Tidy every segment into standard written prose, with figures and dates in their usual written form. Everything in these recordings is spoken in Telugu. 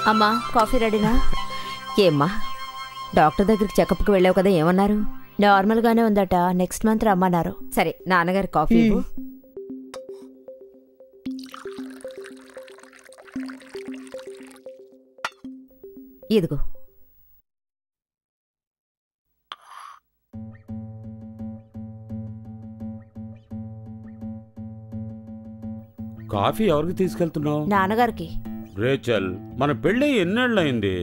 అమ్మా కాఫీ రెడీనా? ఏమ్మా డాక్టర్ దగ్గరికి చెకప్కి వెళ్ళావు కదా, ఏమన్నారు? నార్మల్గానే ఉందట, నెక్స్ట్ మంత్ రమ్మన్నారు. సరే నాన్నగారి కాఫీ ఇవ్వు. ఇదిగో. కాఫీ ఎవరికి తీసుకెళ్తున్నావు? నాన్నగారికి. రేచల్, మన పెళ్ళి ఎన్నేళ్ళయింది?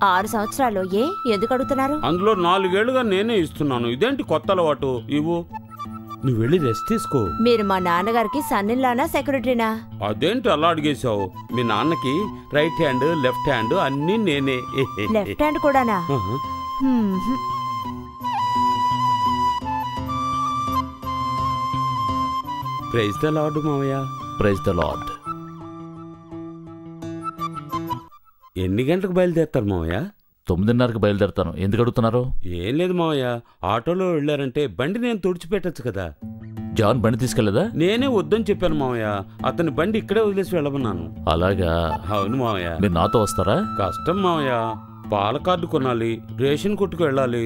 6 సంవత్సరాలు. ఏ ఎందుకు అడుగుతున్నారు? అందులో 4 ఏళ్లుగా నేనే ఇస్తున్నాను. ఇదేంటి కొత్త అలవాటు? ఇవ్వు. నువ్వు వెళ్ళి రెస్ట్ తీసుకో. మీరు మా నాన్నగారికి సన్నిలానా సెక్రటరీనా? అదేంటి అలా అడిగేశావు? మీ నాన్నకి రైట్ హ్యాండ్ లెఫ్ట్ హ్యాండ్ అన్నీ నేనే. లెఫ్ట్ హ్యాండ్ కూడానా? ప్రైజ్ ద లార్డ్ మావయ్య. Praise the lord. ఎన్ని గంటలకు బయలుదేరుతారు మావయ్య? 9:30కి బయలుదేరుతాను. ఎందుకు అడుగుతున్నారు? ఏం లేదు మావయ్య, ఆటోలో వెళ్ళారంటే బండి నేను తుడిచిపెట్టచ్చు కదా. జాన్ బండి తీసుకెళ్లేదా? నేనే వద్దని చెప్పాను మావయ్య. అతని బండి ఇక్కడే వదిలేసి వెళ్ళమన్నాను. అలాగా? అవును మావయ్య. మీరు నాతో వస్తారా? కష్టం మావయ్య. పాల కార్డు కొనాలి, రేషన్ కొట్టుకు వెళ్ళాలి,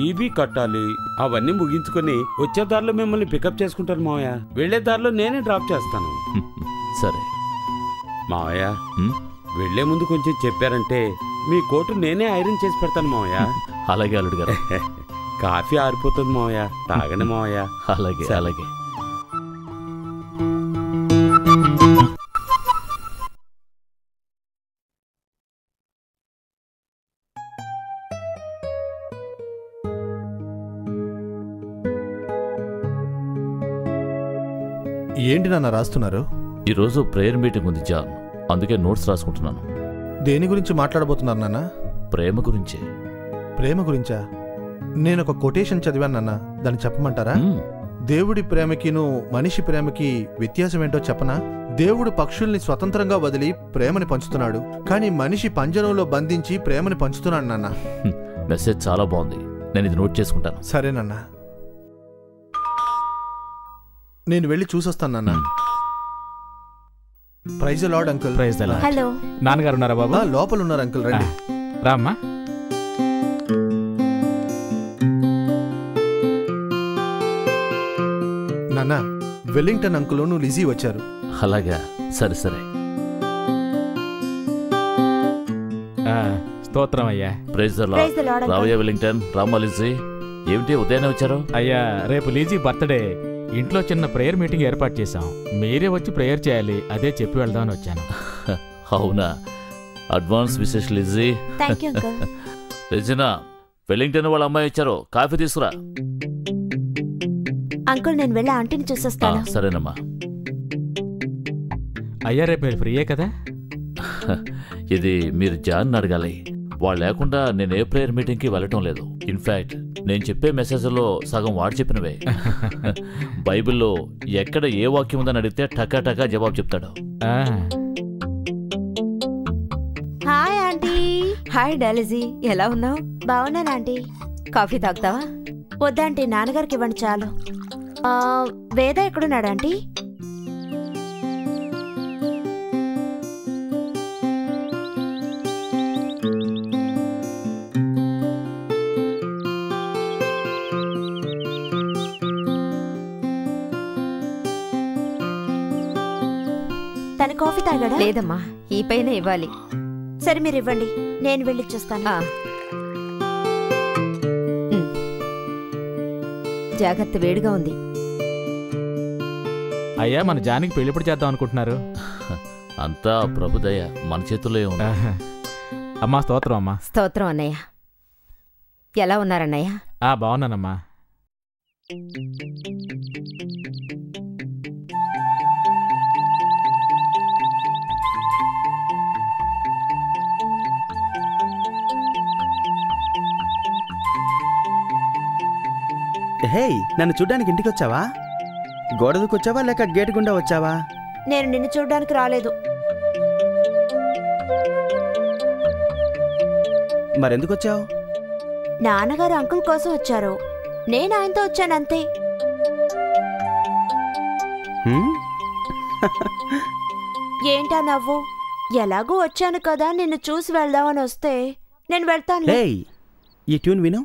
ఈబీ కట్టాలి. అవన్నీ ముగించుకొని వచ్చే దారిలో మిమ్మల్ని పికప్ చేసుకుంటాను మావయ్య. వెళ్లే దారిలో నేనే డ్రాప్ చేస్తాను. సరే మావయ్య, వెళ్లే ముందు కొంచెం చెప్పారంటే మీ కోటు నేనే ఐరన్ చేసి పెడతాను మావయ్య. అలాగే అల్లుడు గారు. కాఫీ ఆరిపోతుంది మావయ్య, తాగండి మావయ్య. అలాగే అలాగే. ఏంటి నాన్న రాస్తున్నారు? ఈరోజు ప్రేయర్ మీటింగ్ ఉంది జాన్, అందుకే నోట్స్ రాసుకుంటున్నాను. దేని గురించి మాట్లాడబోతున్నారు నాన్న? ప్రేమ గురించే. ప్రేమ గురించా? నేను ఒక కొటేషన్ చదివాను నాన్న, దాన్ని చెప్పమంటారా? దేవుడి ప్రేమకిను మనిషి ప్రేమకి వ్యత్యాసం ఏంటో చెప్పనా? దేవుడు పక్షుల్ని స్వతంత్రంగా వదిలి ప్రేమని పంచుతున్నాడు, కానీ మనిషి పంజరంలో బంధించి ప్రేమని పంచుతున్నాడు నాన్న. మెసేజ్ చాలా బాగుంది, నేను ఇది నోట్ చేసుకుంటాను. సరేనన్నా, నేను వెళ్ళి చూసొస్తాను నాన్న. Praise the lord uncle. Praise the lord. Hello. నాన్నగారు ఉన్నారా బాబు? లోపల ఉన్నారు అంకుల్, రండి. రామ్మా. నాన్న, వెల్లింగ్టన్ అంకుల్ను లిజీ వచ్చారు. అలాగా, సరే సరే. స్తోత్రం అయ్యా. Praise the lord. రావయ్య వెల్లింగ్టన్, రామ్మా లిజీ, ఏమిటి ఉదయాన్నే వచ్చారు? అయ్యా, రేపు లీజీ బర్త్డే. ఇంట్లో చిన్న ప్రేయర్ మీటింగ్ ఏర్పాటు చేశాం. మీరే వచ్చి ప్రేయర్ చేయాలి, అదే చెప్పి వెళ్దామని వచ్చాను. అవునా, అడ్వాన్స్ విశేష లిజీ. లిజీనా, వెల్లింగ్టన్ వాళ్ళ అమ్మాయి వచ్చారు, కాఫీ తీసుకురా. అంకుల్, నేను వెళ్ళి ఆంటీని చూసొస్తాను. సరేనమ్మా. అయ్యా, రేపు మీరు ఫ్రీయే కదా? ఇది మీరు జాన్ అడగాలి. వాళ్ళు లేకుండా నేను ఏ ప్రేయర్ మీటింగ్కి వెళ్ళటం లేదు. ఇన్ఫాక్ట్ నేను చెప్పే మెసేజ్లో సగం వాడు చెప్పినవే. బైబిల్లో ఎక్కడ ఏ వాక్యం ఉందని అడిగితే టకా టకా జవాబు చెప్తాడు. Hi aunty. హాయ్ డాలిజీ, ఎలా ఉన్నావు? బాగున్నాను ఆంటీ. కాఫీ తాగుతావా? వద్దాంటీ, నాన్నగారికి ఇవ్వండి చాలు. వేద ఎక్కడున్నాడు ఆంటీ? తన కాఫీ తాగాడా? లేదమ్మా, ఈ పైన ఇవ్వాలి. సరే, మీరు ఇవ్వండి, నేను వెళ్ళిచ్చేస్తాను. జాగ్రత్త, వేడిగా ఉంది. అయ్యా, మన జానికి పెళ్లిప్పుడు చేద్దాం అనుకుంటున్నారు. అంతా ప్రభుదయ, మన చేతుల్లో ఉంది. అమ్మా, స్తోత్రం అమ్మా. స్తోత్రం అన్నయ్య. ఎలా ఉన్నారన్నయ్య? బాగున్నానమ్మా. హే, నన్ను చూడ్డానికి ఇంటికి వచ్చావా? గోడ దూకొచ్చావా లేక గేటు గుండా వచ్చావా? నేను నిన్ను చూడ్డానికి రాలేదు. మరెందుకు వచ్చావు? నాన్నగారు అంకుల్ కోసం వచ్చారు, నేను ఆయనతో వచ్చానంతే. ఏంటా నవ్వు? ఎలాగూ వచ్చాను కదా, నిన్ను చూసి వెళ్దామని వస్తే నేను వెళ్తాను. ఈ ట్యూన్ విను.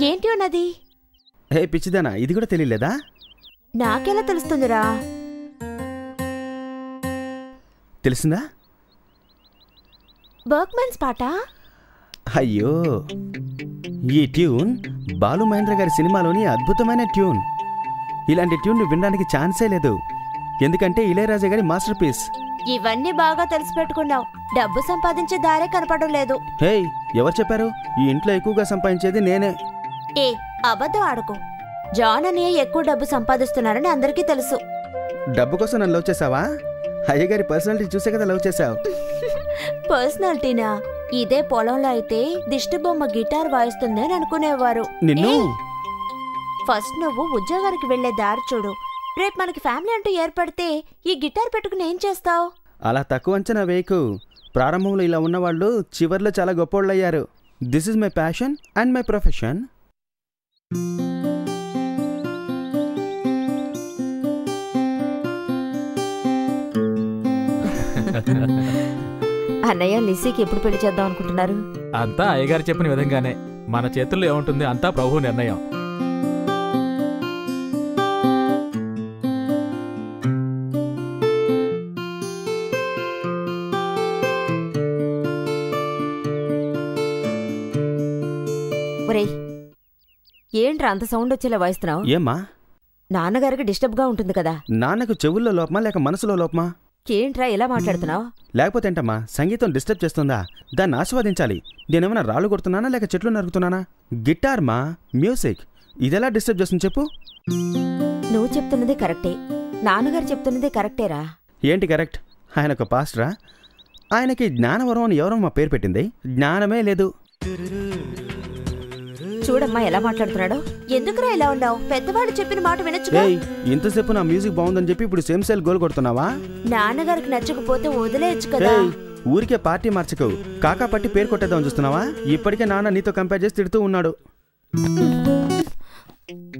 ఏంటి ఉన్నది? హే పిచ్చిదానా, ఇది కూడా తెలియలేదా? నాకెలా తెలుస్తుందిరా? తెలిసిందా? బర్క్మన్స్ పాట. అయ్యో, ఈ ట్యూన్ బాలు మహేంద్ర గారి సినిమాలోని అద్భుతమైన ట్యూన్. ఇలాంటి ట్యూన్ వినడానికి ఛాన్సే లేదు, ఎందుకంటే ఇళయరాజా గారి మాస్టర్ పీస్. ఇవన్నీ బాగా తెలిసి పెట్టుకున్నావు. డబ్బు సంపాదించే దారే కనపడడం లేదు. హే, ఎవరు చెప్పారు? ఈ ఇంట్లో ఎక్కువగా సంపాదించేది నేనే. అబద్ధం ఆడుకో. జాన్ అన్నయ్య ఎక్కువ డబ్బు సంపాదిస్తున్నారని అందరికీ తెలుసు. డబ్బు కోసం నన్ను లవ్ చేసావా? అయ్యగారి పర్సనాలిటీ చూసే కదా లవ్ చేసావు. పర్సనాలిటీనా? ఇదే పొలంలో అయితే దిష్టి బొమ్మ గిటార్ వాయిస్తుంది అని అనుకునేవారు. నిన్ను ఫస్ట్ నువ్వు ఉద్యోగానికి వెళ్లే దారి చూడు. రేపు మనకి ఫ్యామిలీ అంటూ ఏర్పడితే ఈ గిటార్ పెట్టుకుని ఏం చేస్తావు? అలా తక్కువ అంచనా వేయకు. ప్రారంభంలో ఇలా ఉన్నవాళ్ళు చివర్లో చాలా గొప్పోళ్ళు అయ్యారు. This is my passion and my profession. అన్నయ్య, లిసీకి ఎప్పుడు పెళ్లి చేద్దాం అనుకుంటున్నారు? అంతా అయ్యగారు చెప్పిన విధంగానే. మన చేతుల్లో ఏముంటుంది, అంతా ప్రభు నిర్ణయం. ఏంట్రా అంత సౌండ్ వచ్చేలా వాయిస్తున్నావు? ఏమ్మా? నాన్నగారికి డిస్టర్బ్ గా ఉంటుంది కదా. నాన్నకు చెవుల్లో లోపమా లేక మనసులో లోపమా? ఏంట్రా ఇలా మాట్లాడుతున్నావు? లేకపోతే ఏంటమ్మా, సంగీతం డిస్టర్బ్ చేస్తుందా? దాన్ని ఆస్వాదించాలి. నేనేమన్నా రాళ్ళు కొడుతున్నానా లేక చెట్లు నరుకుతున్నానా? గిటార్ మా మ్యూజిక్, ఇదెలా డిస్టర్బ్ చేస్తుంది చెప్పు? నువ్వు చెప్తున్నది కరెక్టే, నాన్నగారు చెప్తున్నది కరెక్టేరా. ఏంటి కరెక్ట్? ఆయన ఒక పాస్టరా? ఆయనకి జ్ఞానవరం అని ఎవరో మా పేరు పెట్టింది. జ్ఞానమే లేదు. చూడమ్మా ఎలా మాట్లాడుతున్నాడో. ఎందుకురా ఇలా ఉన్నావు? పెద్దవాళ్ళు చెప్పిన మాట వినొచ్చుగా. ఇంతసేపు నా మ్యూజిక్ బాగుందని చెప్పి ఇప్పుడు సేమ్ సెల్ గోల్ కొడుతున్నావా? నాన్నగారికి నచ్చకపోతే వదిలేయచ్చు కదా. ఊరికే పార్టీ మార్చకు. కాకా పట్టి పేరు కొట్టేద్దామని చూస్తున్నావా? ఇప్పటికే నాన్న నీతో కంపేర్ చేసి తిడుతూ ఉన్నాడు.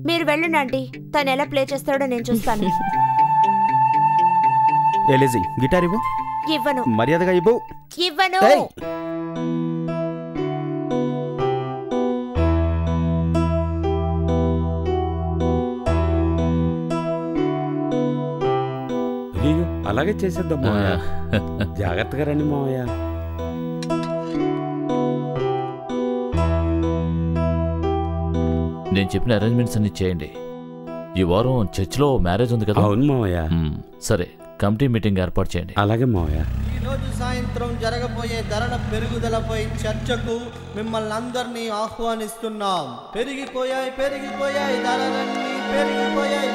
మీరు వెళ్ళండి ఆంటీ, తను ఎలా ప్లే చేస్తాడో నేను చూస్తాను. ఎలిజీ, గిటార్ ఇవ్వు. ఇవ్వను. మర్యాదగా ఇవ్వు. ఇవ్వను. అలాగే చేసేద్దాం మావయ్య. జాగ్రత్తగా రండి మావయ్య. నేను చెప్పిన అరేంజ్మెంట్స్ అన్ని చేయండి. ఈ వారం చర్చిలో మ్యారేజ్ ఉంది కదా? అవును మావయ్య. సరే, కమిటీ మీటింగ్ ఏర్పాటు చేయండి. అలాగే మావయ్య. ఈరోజు సాయంత్రం జరగబోయే ధరల పెరుగుదలపై చర్చకు మిమ్మల్ని అందరినీ ఆహ్వానిస్తున్నాం. పెరిగిపోయాయి ధరలన్నీ పెరిగిపోయాయి.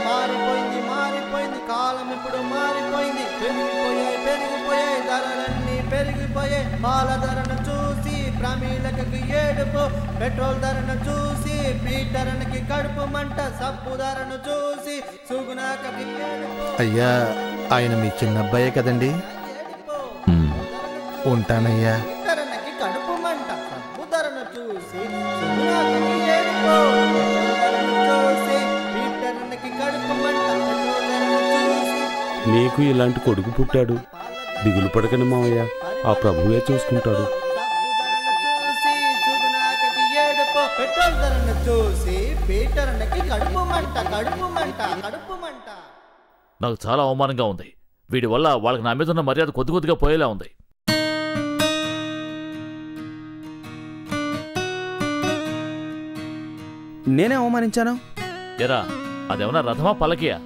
మారిపోయింది కాలం ఇప్పుడు మారిపోయింది. పెరిగిపోయాయి ధరలన్నీ పెరిగిపోయాయి. పాల ధరను చూసి ప్రమీలకి ఏడుపు, పెట్రోల్ ధరను చూసి పీటరనికి కడుపు మంట, సబ్బు ధరను చూసి సుగుణాకకి ఏడుపు. అయ్యా, ఆయన మీ చిన్న అబ్బాయే కదండి. ఉంటానయ్యా. పీటరనికి కడుపు మంట, సబ్బు ధరను చూసి సుగుణాకకి ఏడుపు, ధరను చూసి పీటరనికి కడుపు మంట, పెట్రోల్ ధరను చూసి. నీకు ఇలాంటి కొడుకు పుట్టాడు. దిగులు పడకండి మావయ్య, ఆ ప్రభువే చూసుకుంటాడు. పెట్రోల్ ధరను చూసి పీటరనికి కడుపు మంట. నాకు చాలా అవమానంగా ఉంది. వీడి వల్ల వాళ్ళకి నా మీద ఉన్న మర్యాద కొద్దిగా పోయేలా ఉంది. నేనే అవమానించాను? ఎరా, అదేమన్నా రథమా పల్లకియా?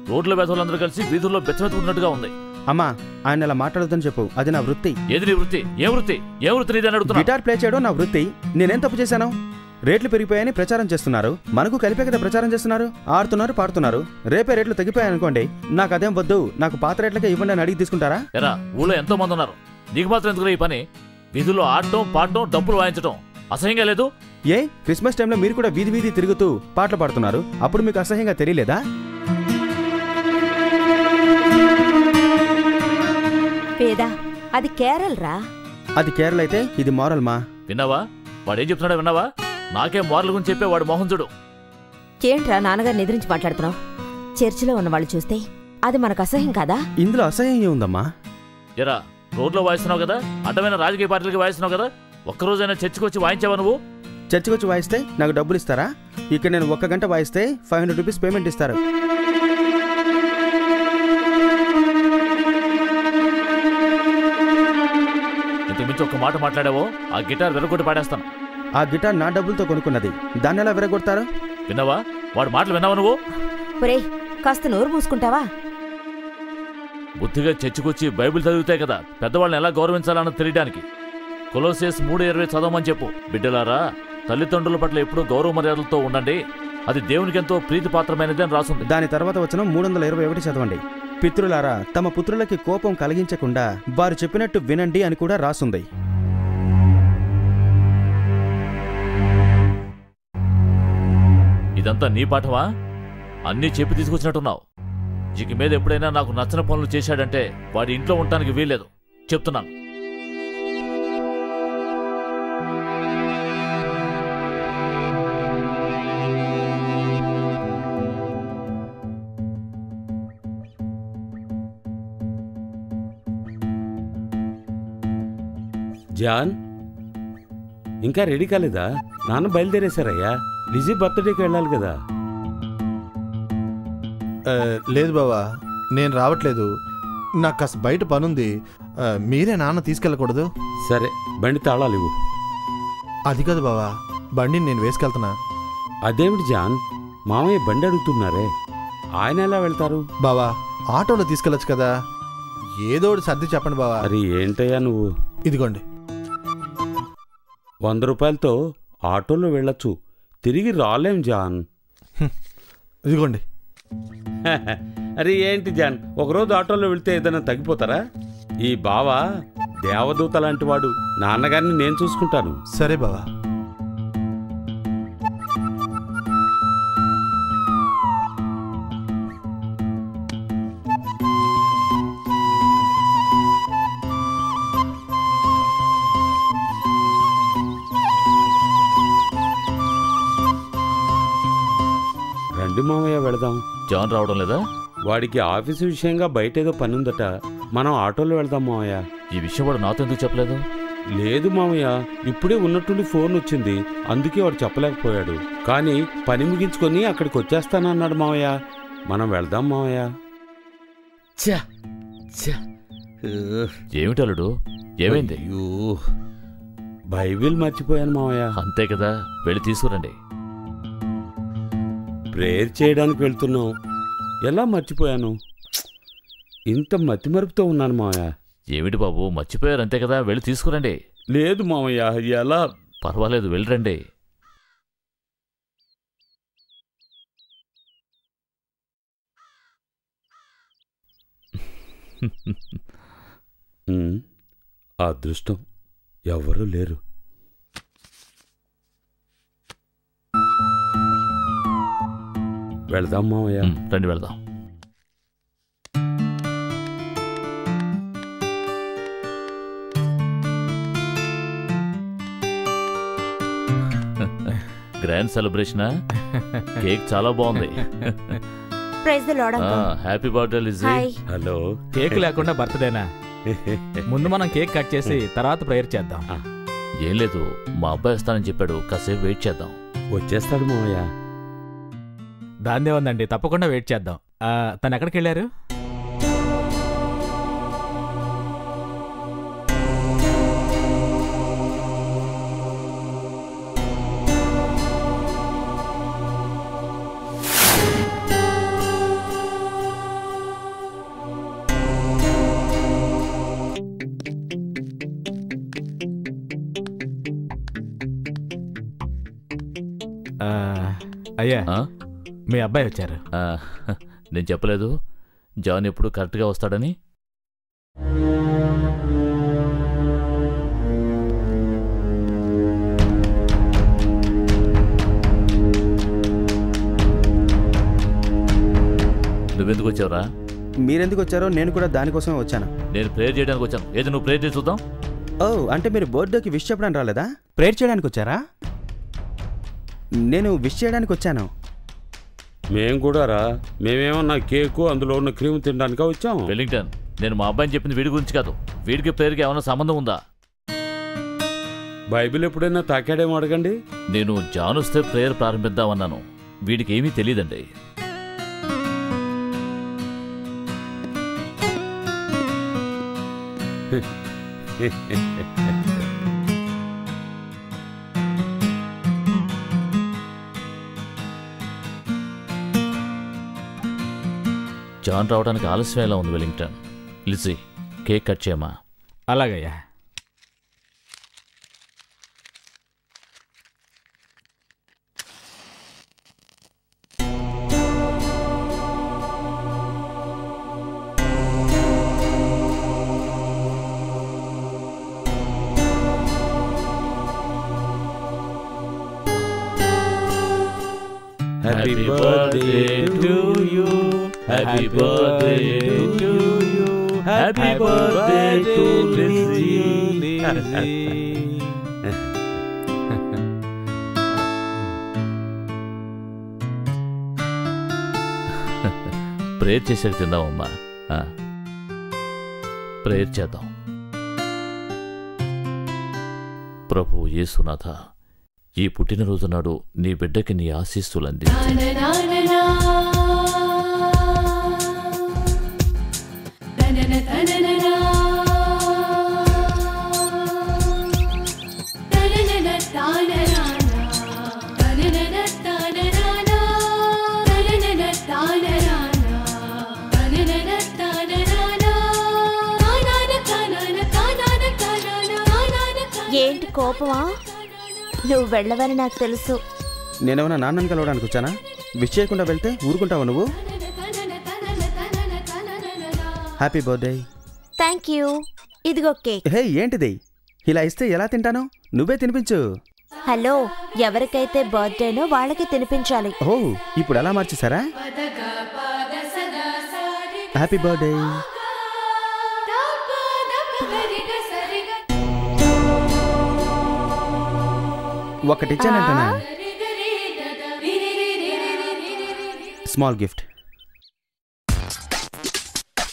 రోడ్ల వేధవులందరూ కలిసి వీధుల్లో బెచ్చమెత్తుకున్నట్టుగా ఉంది. అమ్మా, ఆయన అలా మాట్లాడుతుందని చెప్పు. అది నా వృత్తి. ఏది నీ వృత్తి? ఏ వృత్తి నీదని అడుగుతున్నా. గిటార్ ప్లే చేయడం నా వృత్తి. నేనేం తప్పు చేశాను? రేట్లు పెరిగిపోయాయని ప్రచారం చేస్తున్నారు. మనకు కలిపే కదా ప్రచారం చేస్తున్నారు. ఆడుతున్నారు, పాడుతున్నారు. రేపే రేట్లు తగ్గిపోయాయనుకోండి, నాకు అదేం వద్దు, నాకు పాత రేట్లకే ఇవ్వండి అని అడిగి తీసుకుంటారా? ఎరా, ఊళ్ళో ఎంతో మంది ఉన్నారు. నీకు మాత్రం ఎందుకు ఈ పని? వీధుల్లో ఆడటం, పాడటం, డబ్బులు వాయించడం అసహ్యంగా లేదు? ఏ, క్రిస్మస్ టైంలో మీరు కూడా వీధి వీధి తిరుగుతూ పాటలు పాడుతున్నారు. అప్పుడు మీకు అసహ్యంగా తెలియలేదా? పేదా, అది కేరళ రా. అది కేరళ అయితే ఇది మోరల్ మా. విన్నావా? వాడేం చెప్తున్నాడో విన్నావా? నాకేం మోరల్ గురించి చెప్పే వాడు మోహన్ చూడు. ఏంట్రా నాన్నగారిని ఎదిరించి మాట్లాడుతున్నావు? చర్చిలో ఉన్న వాళ్ళు చూస్తే అది మనకు అసహ్యం కాదా? ఇందులో అసహ్యం ఏముందమ్మా? ఎరా, రోడ్లో వాయిస్తున్నావు కదా, అడ్డమైన రాజకీయ పార్టీలకి వాయిస్తున్నావు కదా, ఒక్కరోజైనా చర్చికి వచ్చి వాయించావా నువ్వు? చర్చికి వచ్చి వాయిస్తే నాకు డబ్బులు ఇస్తారా? ఇక్కడ నేను 1 గంట వాయిస్తే 500 రూపీస్ పేమెంట్ ఇస్తారు. ఇంతకుమించి ఒక్క మాట మాట్లాడావో ఆ గిటార్ విరగొట్టి పాడేస్తాను. ఆ గిటార్ నా డబ్బులతో కొనుక్కున్నది, దాన్ని ఎలా విరగొడతారు? విన్నావా? వాడు మాటలు విన్నావా నువ్వు? ఒరేయ్, కాస్త నోరు మూసుకుంటావా? బుద్ధిగా చర్చికొచ్చి బైబిల్ చదివితే కదా పెద్దవాళ్ళని ఎలా గౌరవించాలన్నది తెలియడానికి. కొలోసియస్ 3:20 చదవమని చెప్పు. బిడ్డలారా, తల్లిదండ్రుల పట్ల ఎప్పుడూ గౌరవ మర్యాదలతో ఉండండి, అది దేవునికి ఎంతో ప్రీతిపాత్రమైనది అని రాసుంది. దాని తర్వాత వచ్చిన 321 చదవండి. పితృలారా, తమ పుత్రులకి కోపం కలిగించకుండా వారు చెప్పినట్టు వినండి అని కూడా రాసుంది. ఇదంతా నీ పాఠమా? అన్నీ చెప్పి తీసుకొచ్చినట్టున్నావు. ఇక మీద ఎప్పుడైనా నాకు నచ్చని పనులు చేశాడంటే వాడి ఇంట్లో ఉండటానికి వీల్లేదు, చెప్తున్నాను. జాన్, ఇంకా రెడీ కాలేదా? నాన్న బయలుదేరేశారయ్యా. లిజీ బర్త్డేకి వెళ్ళాలి కదా. లేదు బావా, నేను రావట్లేదు. నాకు కాస్త బయట పనుంది. మీరే నాన్న తీసుకెళ్ళకూడదు? సరే, బండి తాళాలు ఇవ్వు. అది కాదు బావా, బండిని నేను వేసుకెళ్తున్నా. అదేమిటి జాన్, మామయ్య బండి అడుగుతున్నారే, ఆయన ఎలా వెళ్తారు? బావా, ఆటోలో తీసుకెళ్ళచ్చు కదా. ఏదోటి సర్ది చెప్పండి బావా. అది ఏంటయ్యా నువ్వు? ఇదిగోండి. 100 రూపాయలతో ఆటోలో వెళ్ళొచ్చు, తిరిగి రాలేం జాన్. ఇదిగోండి. అరే ఏంటి జాన్, ఒకరోజు ఆటోలో వెళ్తే ఏదైనా తగ్గిపోతారా? ఈ బావ దేవదూత లాంటి వాడు. నాన్నగారిని నేను చూసుకుంటాను. సరే బావా. రండి మామయ్య, వెళదాం. జాన్ రావడం లేదా? వాడికి ఆఫీసు విషయంగా బయట ఏదో పని ఉందట. మనం ఆటోలో వెళ్దాం మామయ్య. ఈ విషయం వాడు నాతో ఎందుకు చెప్పలేదు? లేదు మామయ్య, ఇప్పుడే ఉన్నట్టుండి ఫోన్ వచ్చింది, అందుకే వాడు చెప్పలేకపోయాడు. కానీ పని ముగించుకొని అక్కడికి వచ్చేస్తానన్నాడు మామయ్య. మనం వెళ్దాం మామయ్య. ఏమిటి అల్లుడు, ఏమైంది? అయ్యో, బైబిల్ మర్చిపోయాను మావయ్య. అంతే కదా, వెళ్ళి తీసుకురండి. ప్రేయర్ చేయడానికి వెళ్తున్నాం, ఎలా మర్చిపోయాను? ఇంత మతిమరుపుతో ఉన్నాను మావయ్య. ఏమిటి బాబు, మర్చిపోయారు అంతే కదా, వెళ్ళి తీసుకురండి. లేదు మావయ్య, ఎలా? పర్వాలేదు, వెళ్ళిరండి. అదృష్టం, ఎవరూ లేరు. వెళదాం మావయ్య. రండి వెళదాం. గ్రాండ్ సెలబ్రేషనా? కేక్ చాలా బాగుంది. Praise the lord uncle. Happy birthday Lizzie. Hi. Hello. Cake లేకుండా బర్త్డేనా? ముందు మనం కేక్ కట్ చేసి తర్వాత ప్రేయర్ చేద్దాం. ఏం లేదు, మా అబ్బాయి వస్తానని చెప్పాడు, కాసేపు వెయిట్ చేద్దాం. వచ్చేస్తాడు మావయ్య. దాన్నే ఉందండి, తప్పకుండా వెయిట్ చేద్దాం. తను ఎక్కడికి వెళ్ళారు? అయ్యా, మీ అబ్బాయి వచ్చారు. నేను చెప్పలేదు జాన్ ఎప్పుడు కరెక్ట్గా వస్తాడని? నువ్వెందుకు వచ్చావురా? మీరెందుకు వచ్చారో నేను కూడా దానికోసమే వచ్చాను. నేను ప్రేయర్ చేయడానికి వచ్చాను. ఏదో నువ్వు ప్రేయర్ చేసి చూద్దాం. ఓ, అంటే మీరు బర్త్డేకి విష్ చెప్పడానికి రాలేదా? ప్రేయర్ చేయడానికి వచ్చారా? నేను విష్ చేయడానికి వచ్చాను. మేం కూడా రా. మేమేమన్నా కేకు అందులో ఉన్న క్రీమ్ తినడానికా వచ్చాం. వెల్లింగ్టన్, నేను మా అబ్బాయిని చెప్పింది వీడి గురించి కాదు. వీడికి ప్రేయర్కి ఏమైనా సంబంధం ఉందా? బైబిల్ ఎప్పుడైనా తాకాడేమో అడగండి. నేను జాన్ వస్తే ప్రేయర్ ప్రారంభిద్దామన్నాను. వీడికి ఏమీ తెలియదండి. జాన్ రావడానికి ఆలస్యం ఎలా ఉంది వెల్లింగ్టన్? లిజీ, కేక్ కట్ చేయమా? అలాగయ్యా. Happy birthday to you. Happy birthday to you. Happy birthday to Lizzy. Prayer చేసాక తిందామమ్మా. ప్రేయర్ చేద్దాం. ప్రభు యేసునాథ, ఈ పుట్టినరోజు నాడు నీ బిడ్డకి నీ ఆశీస్సులంది. ఏంటి కోపమా? నువ్వు వెళ్ళవని నాకు తెలుసు. నేనేమన్నా నాన్నని కలవడానికి వచ్చానా? విష్ చేయకుండా వెళ్తే ఊరుకుంటావా నువ్వు? Happy birthday. Thank you. ఇదిగో కేక్. హే, ఏంటిది? ఇలా ఇస్తే ఎలా తింటాను? నువ్వే తినిపించు. హలో, ఎవరికైతే బర్త్డేనో వాళ్ళకి తినిపించాలి. ఓ, ఇప్పుడు ఎలా మార్చేశారా? Happy birthday. ఒకటిచ్చానంటనా? Small gift.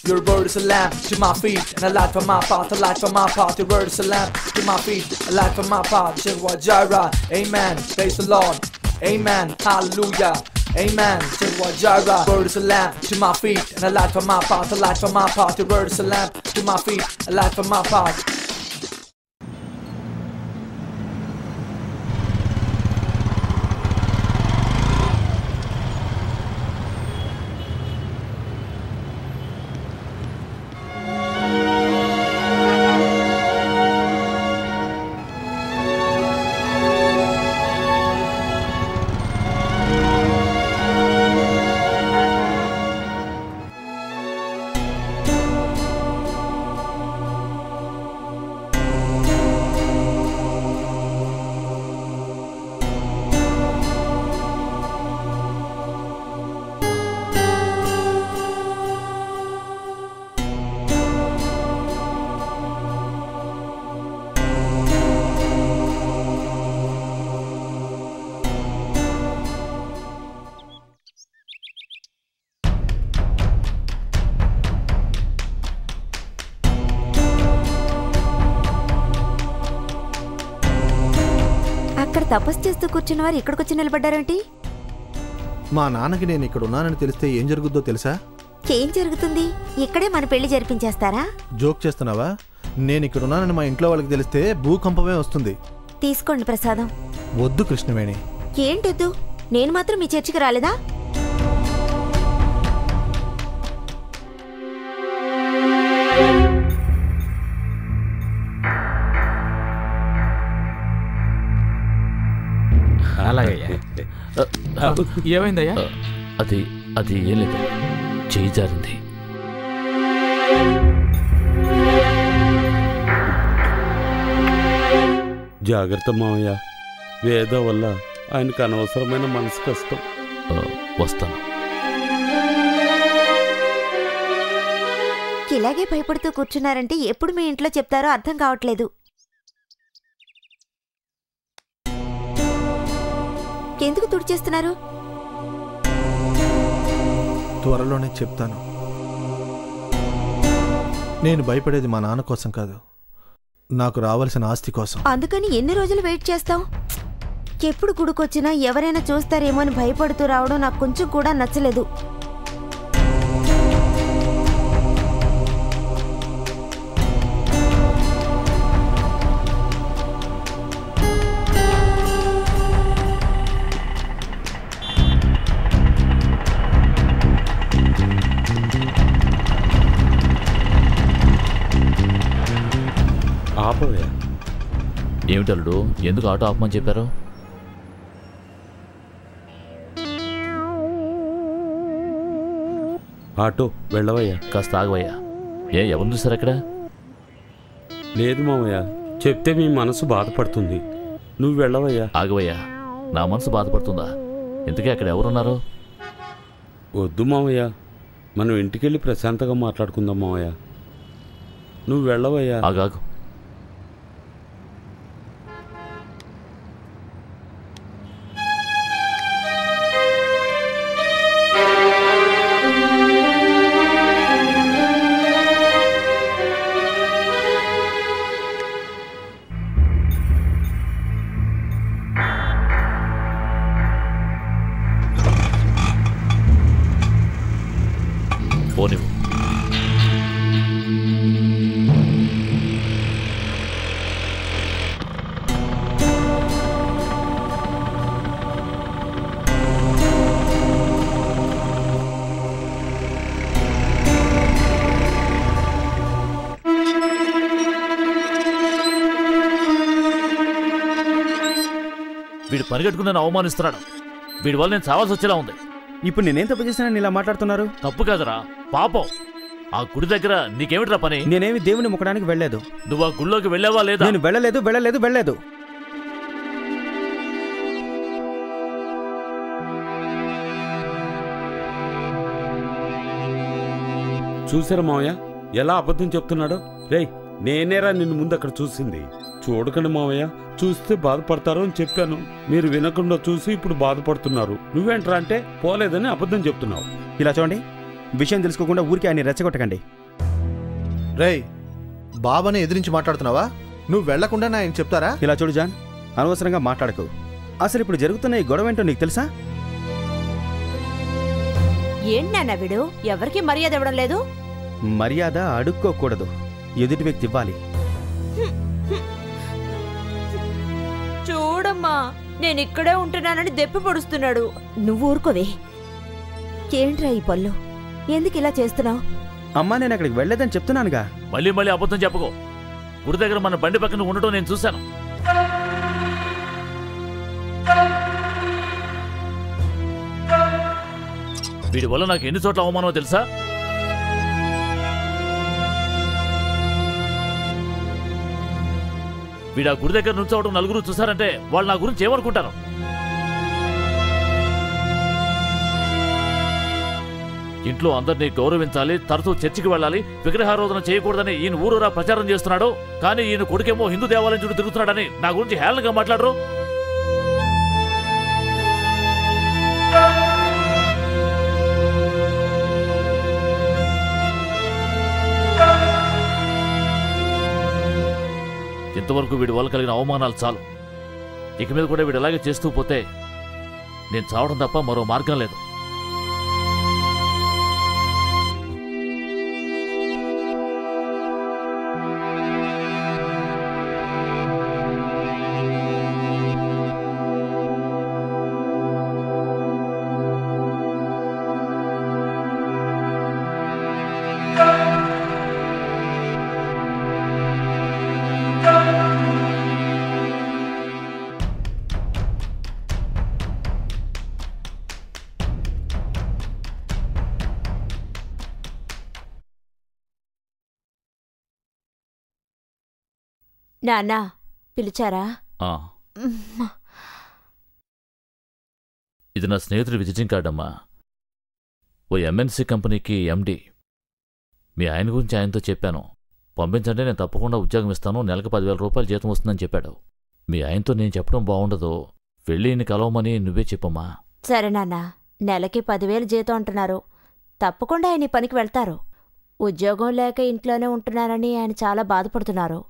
Your word is a lamp to my feet and a light for my path, a light for my path. Your word is a lamp to my feet, a light for my path. Jehovah Jireh, amen. Praise the Lord, amen. Hallelujah, Amen. Jehovah Jireh. Word is a lamp to my feet and a light for my path. A light for my path. The word is a lamp to my feet, a light for my path. అక్కడ తపస్సు చేస్తూ కూర్చున్న వారు ఇక్కడికి వచ్చి నిలబడ్డారేంటి? మా నాన్నకి నేను ఇక్కడ ఉన్నానని తెలిస్తే ఏం జరుగుద్దో తెలుసా? ఏం జరుగుతుంది? ఇక్కడే మన పెళ్లి జరిపించేస్తారా? జోక్ చేస్తున్నావా? నేను ఇక్కడ ఉన్నానని మా ఇంట్లో వాళ్ళకి తెలిస్తే భూకంపమే వస్తుంది. తీసుకోండి ప్రసాదం. వద్దు కృష్ణవేణి. ఏంటొద్దు? నేను మాత్రం మీ చర్చికి రాలేదా? అలాగయ్యా. ఏమైందయ్యా? అది అది ఏం లేదు, చేయి జారింది. జాగ్రత్త మావయ్య, వేద వల్ల ఆయనకు అనవసరమైన మనసు కష్టం. వస్తాను. ఇలాగే భయపడుతూ కూర్చున్నారంటే ఎప్పుడు మీ ఇంట్లో చెప్తారో అర్థం కావట్లేదు. ఎందుకు తుడిచేస్తున్నారు? త్వరలోనే చెప్తాను. నేను భయపడేది మా నాన్న కోసం కాదు, నాకు రావాల్సిన ఆస్తి కోసం. అందుకని ఎన్ని రోజులు వెయిట్ చేస్తాం? ఎప్పుడు గుడికొచ్చినా ఎవరైనా చూస్తారేమో అని భయపడుతూ రావడం నాకు కొంచెం కూడా నచ్చలేదు. ఆపవే. ఏమిటల్లుడు, ఎందుకు ఆటో ఆపమని చెప్పారు? ఆటో వెళ్ళవయ్యా. కాస్త ఆగవయ్యా. ఎవరు చూసారు అక్కడ? లేదు మావయ్య, చెప్తే మీ మనసు బాధపడుతుంది. నువ్వు వెళ్ళవయ్యా. ఆగవయ్యా, నా మనసు బాధపడుతుందా? ఇంతకీ అక్కడ ఎవరున్నారు? వద్దు మావయ్య, మనం ఇంటికెళ్ళి ప్రశాంతంగా మాట్లాడుకుందాం మావయ్య. నువ్వు వెళ్ళవయ్యా. ఆగాగు. పోనివ్వు. వీడు పరిగెట్టుకుని నన్ను అవమానిస్తున్నాడు. వీడి వల్ల నేను చావాల్సి వచ్చేలా ఉంది. ఇప్పుడు నేనేం తప్పు చేశానని ఇలా మాట్లాడుతున్నారు? తప్పు కాదురా, పాపం. ఆ గుడి దగ్గర నీకేమిట్రా పని? నేనేమి దేవుని మొక్కడానికి వెళ్ళలేదు. నువ్వు ఆ గుడిలోకి వెళ్ళావా లేదా? నేను వెళ్ళలేదు వెళ్ళలేదు వెళ్ళలేదు. చూసారా మావయ్య ఎలా అబద్ధం చెప్తున్నాడో? రేయ్, నేనేరా నిన్ను ముందు అక్కడ చూసింది. చూడకండి మావయ్య, చూస్తే బాధపడతారు అని చెప్పాను. మీరు వినకుండా చూసి ఇప్పుడు బాధపడుతున్నారు. నువ్వేంట్రా అంటే పోలేదని అబద్ధం చెప్తున్నావు. ఇలా చూడండి, విషయం తెలుసుకోకుండా ఊరికి ఆయన రెచ్చగొట్టకండి. రేయ్, బాబాని ఎదిరించి మాట్లాడుతున్నావా? నువ్వు వెళ్లకుండా ఆయన చెప్తారా? ఇలా చూడు జాన్, అనవసరంగా మాట్లాడకు. అసలు ఇప్పుడు జరుగుతున్న ఈ గొడవ ఏంటో నీకు తెలుసా? ఏంటి నాన్న వీడు ఎవరికి మర్యాద ఇవ్వడం లేదు? మర్యాద అడుక్కోకూడదు, ఎదుటి వ్యక్తి ఇవ్వాలి. చూడమ్మా, నేను ఇక్కడే ఉంటున్నానని దెప్పి పొడుస్తున్నాడు. నువ్వు ఊరుకోవే. ఏంట్రా ఈ పళ్ళు? ఎందుకు ఇలా చేస్తున్నావు? అమ్మా, నేను అక్కడికి వెళ్ళలేదని చెప్తున్నానుగా. మళ్ళీ మళ్ళీ అబద్ధం చెప్పుకో. గుడి దగ్గర మన బండి పక్కన ఉండటం నేను చూశాను. వీడి వల్ల నాకు ఎన్ని చోట్ల అవమానమో తెలుసా? వీడు ఆ గుడి దగ్గర నుంచోవడం నలుగురు చూసారంటే వాళ్ళు నా గురించి ఏమనుకుంటారు? ఇంట్లో అందరినీ గౌరవించాలి, తరచూ చర్చికి వెళ్ళాలి, విగ్రహారోధన చేయకూడదని ఈయన ఊరూరా ప్రచారం చేస్తున్నాడు. కానీ ఈయన కొడుకేమో హిందూ దేవాలయం చుట్టూ తిరుగుతున్నాడని నా గురించి హేళనగా మాట్లాడరు. ఇంతవరకు వీడి వల్ల కలిగిన అవమానాలు చాలు. ఇక మీద కూడా వీడు అలాగే చేస్తూ పోతే నేను చావడం తప్ప మరో మార్గం లేదు. నాన్నా పిలిచారా? ఇది నా స్నేహితుడి విజిటింగ్ కార్డ్ అమ్మా. ఓ ఎంఎన్సీ కంపెనీకి ఎండి. మీ ఆయన గురించి ఆయనతో చెప్పాను. పంపించండి, నేను తప్పకుండా ఉద్యోగం ఇస్తాను, నెలకు 10,000 రూపాయలు జీతం వస్తుందని చెప్పాడు. మీ ఆయనతో నేను చెప్పడం బాగుండదు, వెళ్ళి ఈయన కలవమని నువ్వే చెప్పమ్మా. సరే నాన్న, నెలకి 10,000 జీతం అంటున్నారు. తప్పకుండా ఆయన ఈ పనికి వెళ్తారు. ఉద్యోగం లేక ఇంట్లోనే ఉంటున్నారని ఆయన చాలా బాధపడుతున్నారు.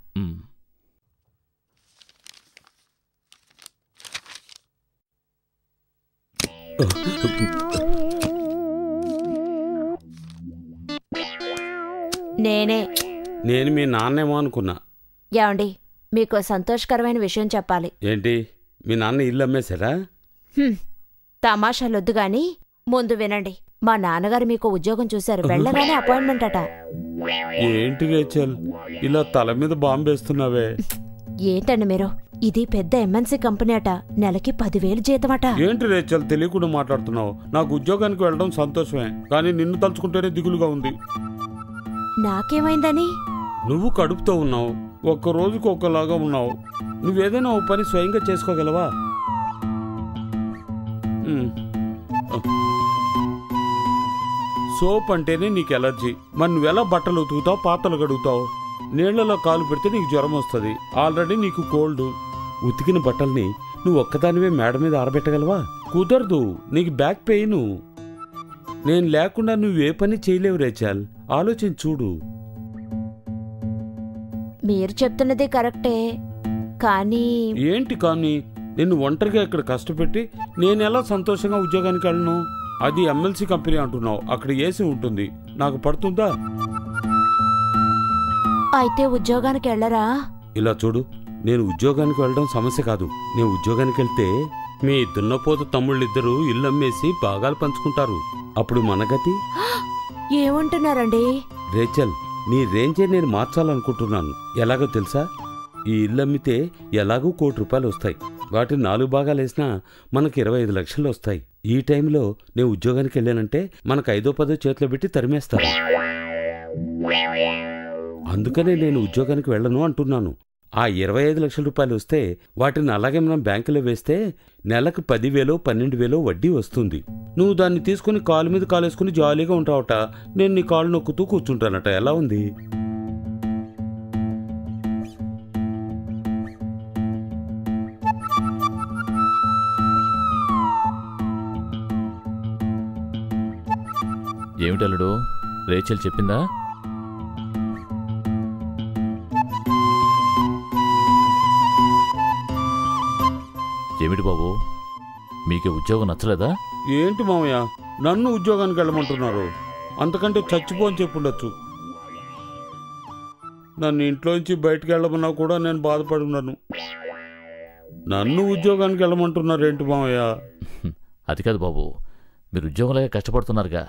నేను మీ నాన్నేమో అనుకున్నా. ఏమండి, మీకు సంతోషకరమైన విషయం చెప్పాలి. ఏంటి? మీ నాన్న ఇల్లు అమ్మేశారా? తమాషాలొద్దు గాని ముందు వినండి. మా నాన్నగారు మీకు ఉద్యోగం చూశారు, వెళ్ళగానే అపాయింట్మెంట్ అట. ఏంటి రేచల్, ఇలా తల మీద బాంబేస్తున్నావే? ఏంటండి మీరు, ఇది పెద్ద ఎంఎన్సీ కంపెనీ అట, నెలకి 10,000 జీతం అట. ఏంటి రేచల్ తెలియకుండా మాట్లాడుతున్నావు? నాకు ఉద్యోగానికి వెళ్ళడం సంతోషమే, కానీ నిన్ను తలుచుకుంటేనే దిగులుగా ఉంది. నాకేమైందని? నువ్వు కడుపుతో ఉన్నావు, ఒక్క రోజుకు ఒక్కలాగా ఉన్నావు. నువ్వేదైనా ఓ పని స్వయంగా చేసుకోగలవా? సోప్ అంటేనే నీకు ఎలర్జీ. మరి నువ్వెలా బట్టలు ఉతుకుతావు, పాత్రలు కడుగుతావు? నీళ్లలో కాలు పెడితే నీకు జ్వరం వస్తుంది. ఆల్రెడీ నీకు కోల్డ్. ఉతికిన బట్టల్ని నువ్వు ఒక్కదానివే మేడ మీద ఆరబెట్టగలవా? కుదరదు, నీకు బ్యాక్ పెయిన్. నేను లేకుండా నువ్వే పని చేయలేవు రేచల్, ఆలోచించి చూడు. మీరు చెప్తున్నది కరెక్టే, కానీ... ఏంటి కానీ? నిన్ను ఒంటరిగా ఇక్కడ కష్టపెట్టి నేనెలా సంతోషంగా ఉద్యోగానికి వెళ్ళను? అది ఎంఎల్సీ కంపెనీ అంటున్నావు, అక్కడ ఏసీ ఉంటుంది, నాకు పడుతుందా? అయితే ఉద్యోగానికి వెళ్ళరా? ఇలా చూడు, నేను ఉద్యోగానికి వెళ్ళడం సమస్య కాదు. నేను ఉద్యోగానికి వెళ్తే మీ దున్నపోతు తమ్ముళ్ళిద్దరూ ఇల్లు అమ్మేసి భాగాలు పంచుకుంటారు. అప్పుడు మన గతి ఏమంటున్నారండి? రేచల్, నీ రేంజే నేను మార్చాలనుకుంటున్నాను. ఎలాగో తెలుసా? ఈ ఇల్లు అమ్మితే ఎలాగూ ₹1,00,00,000 వస్తాయి. వాటిని 4 భాగాలు వేసినా మనకు 25 లక్షలు వస్తాయి. ఈ టైంలో నేను ఉద్యోగానికి వెళ్ళానంటే మనకు 5-10 చేతిలో పెట్టి తరిమేస్తారు. అందుకనే నేను ఉద్యోగానికి వెళ్ళను అంటున్నాను. ఆ 25 లక్షల రూపాయలు వస్తే వాటిని అలాగే మనం బ్యాంకులో వేస్తే నెలకు 10,000 12,000 వడ్డీ వస్తుంది. నువ్వు దాన్ని తీసుకుని కాలు మీద కాలేసుకుని జాలీగా ఉంటావట, నేను నీ కాళ్ళు నొక్కుతూ కూర్చుంటానట. ఎలా ఉంది? ఏమిటల్లుడు, రేచల్ చెప్పిందా? ఏమిటి బాబు, మీకు ఉద్యోగం నచ్చలేదా? ఏంటి మామయ్య, నన్ను ఉద్యోగానికి వెళ్ళమంటున్నారు. అంతకంటే చచ్చిపోని చెప్పుండొచ్చు. నన్ను ఇంట్లోంచి బయటకు వెళ్ళమన్నా కూడా నేను బాధపడున్నాను. నన్ను ఉద్యోగానికి వెళ్ళమంటున్నారు ఏంటి మావయ్య? అది కాదు బాబు, మీరు ఉద్యోగంలాగా కష్టపడుతున్నారుగా,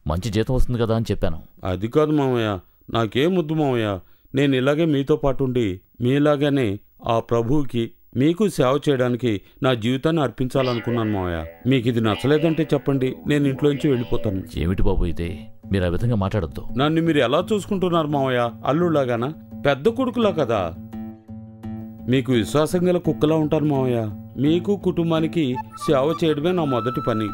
మంచి జీతం వస్తుంది కదా అని చెప్పాను. అది కాదు మావయ్య, నాకేం వద్దు మావయ్య. నేను ఇలాగే మీతో పాటు ఉండి మీలాగానే ఆ ప్రభువుకి మీకు సేవ చేయడానికి నా జీవితాన్ని అర్పించాలనుకున్నాను మావయ్య. మీకు ఇది నచ్చలేదంటే చెప్పండి, నేను ఇంట్లోంచి వెళ్ళిపోతాను. ఏమిటి బాబు ఇది? మీరు ఆ విధంగా మాట్లాడొద్దు. నన్ను మీరు ఎలా చూసుకుంటున్నారు మావయ్య? అల్లుళ్ళగానా? పెద్ద కొడుకులా కదా. మీకు విశ్వాసం గల కుక్కలా ఉంటాను మావయ్య. మీకు కుటుంబానికి సేవ చేయడమే నా మొదటి పని.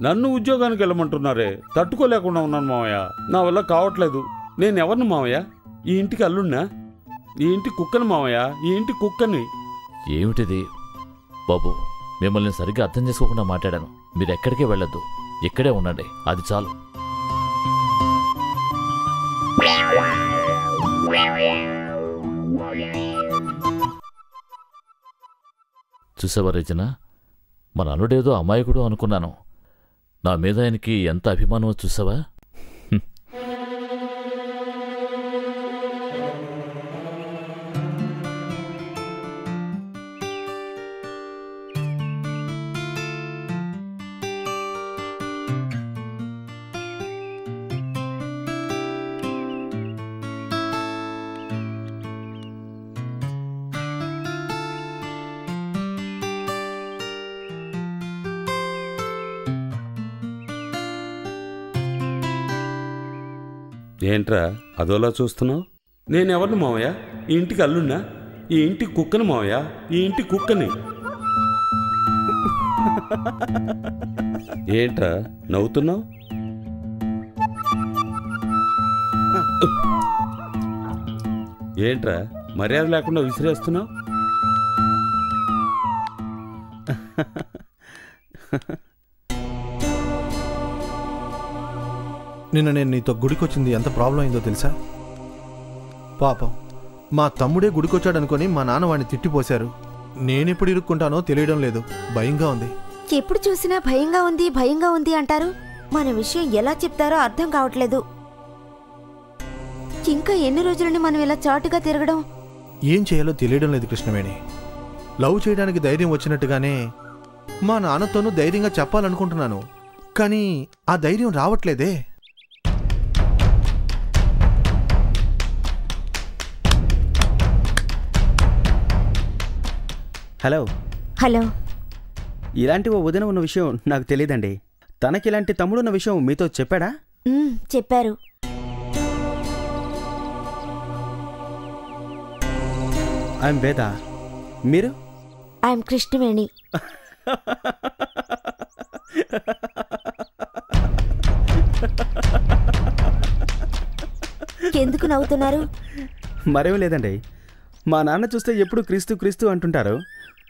నన్ను ఉద్యోగానికి వెళ్ళమంటున్నారే, తట్టుకోలేకుండా ఉన్నాను మావయ్య. నా వల్ల కావట్లేదు. నేను ఎవరిని మావయ్య? ఈ ఇంటికి అల్లున్నా? ఈ ఇంటి కుక్కని మావయ్య, ఈ ఇంటి కుక్కని. ఏమిటిది బాబు? మిమ్మల్ని సరిగ్గా అర్థం చేసుకోకుండా మాట్లాడాను. మీరు ఎక్కడికే వెళ్ళొద్దు, ఇక్కడే ఉండండి, అది చాలు. చూసావా రచన, మన అల్లుడేదో అమాయకుడు అనుకున్నాను. నా మీద ఆయనకి ఎంత అభిమానమో చూసావా? ఏంట్రా అదోలా చూస్తున్నావు? నేనెవరిని మావయ్య? ఈ ఇంటికి అల్లున్నా? ఈ ఇంటి కుక్కని మావయ్య, ఈ ఇంటి కుక్కని. ఏంట్రా నవ్వుతున్నావు? ఏంట్రా మర్యాద లేకుండా విసిరేస్తున్నావు? నిన్న నేను నీతో గుడికొచ్చింది ఎంత ప్రాబ్లం అయిందో తెలుసా? పాపం మా తమ్ముడే గుడికొచ్చాడనుకొని మా నాన్న వాడిని తిట్టిపోశారు. నేనెప్పుడు ఇరుక్కుంటానో తెలియడం లేదు. భయంగా ఉంది. ఎప్పుడు చూసినా భయంగా ఉంది భయంగా ఉంది అంటారు. మన విషయం ఎలా చెప్తారో అర్థం కావట్లేదు. ఇంకా ఎన్ని రోజులని మనం ఇలా చాటుగా తిరగడం? ఏం చేయాలో తెలియడం లేదు కృష్ణవేణి. లవ్ చేయడానికి ధైర్యం వచ్చినట్టుగానే మా నాన్నతోనూ ధైర్యంగా చెప్పాలనుకుంటున్నాను. కానీ ఆ ధైర్యం రావట్లేదే. Hello hello. ఇలాంటి ఓ వదిన ఉన్న విషయం నాకు తెలియదండి. తనకిలాంటి తమ్ముడున్న విషయం మీతో చెప్పాడా? చెప్పారు. ఐఎమ్ వేద. మీరు? ఐఎమ్ కృష్ణవేణి. ఎందుకు నవ్వుతున్నారు? మరేం లేదండి. మా నాన్న చూస్తే ఎప్పుడు క్రీస్తు క్రీస్తు అంటుంటారు,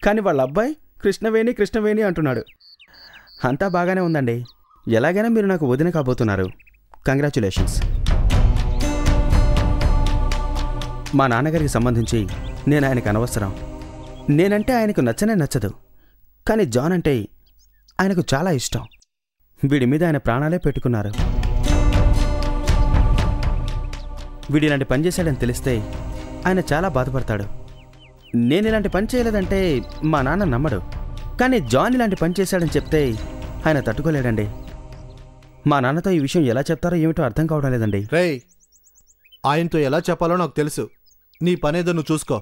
కానీ వాళ్ళ అబ్బాయి కృష్ణవేణి కృష్ణవేణి అంటున్నాడు. అంతా బాగానే ఉందండి. ఎలాగైనా మీరు నాకు వదిన కాబోతున్నారు. కంగ్రాచ్యులేషన్స్. మా నాన్నగారికి సంబంధించి నేను ఆయనకు అనవసరం. నేనంటే ఆయనకు నచ్చనే నచ్చదు, కానీ జాన్ అంటే ఆయనకు చాలా ఇష్టం. వీడి మీద ఆయన ప్రాణాలే పెట్టుకున్నారు. వీడి ఇలాంటి పని చేశాడని తెలిస్తే ఆయన చాలా బాధపడతాడు. నేను ఇలాంటి పని చేయలేదంటే మా నాన్న నమ్మడు, కానీ జాన్ ఇలాంటి పని చేశాడని చెప్తే ఆయన తట్టుకోలేడండి. మా నాన్నతో ఈ విషయం ఎలా చెప్తారో ఏమిటో అర్థం కావడం లేదండి. రేయ్, ఆయనతో ఎలా చెప్పాలో నాకు తెలుసు. నీ పనేదో నువ్వు చూసుకో.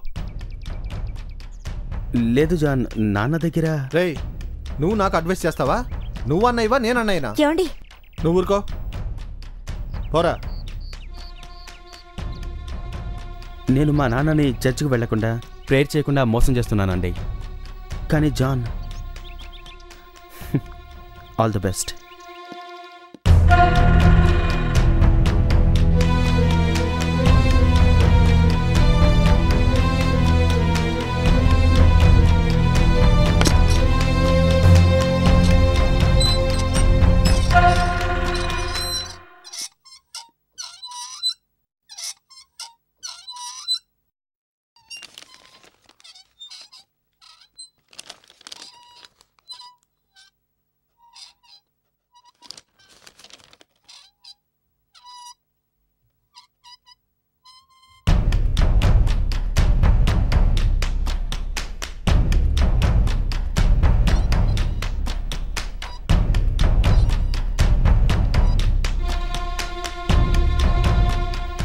లేదు జాన్, నాన్న దగ్గర. రేయ్, నువ్వు నాకు అడ్వైస్ చేస్తావా? నువ్వన్నయ్యవా నేనన్నయ్యనా? ఏమండి? నువ్వు ఊరుకో, పోరా. నేను మా నాన్నని చర్చికి వెళ్లకుండా ప్రేయర్ చేయకుండా మోసం చేస్తున్నానండి. కానీ జాన్, ఆల్ ది బెస్ట్.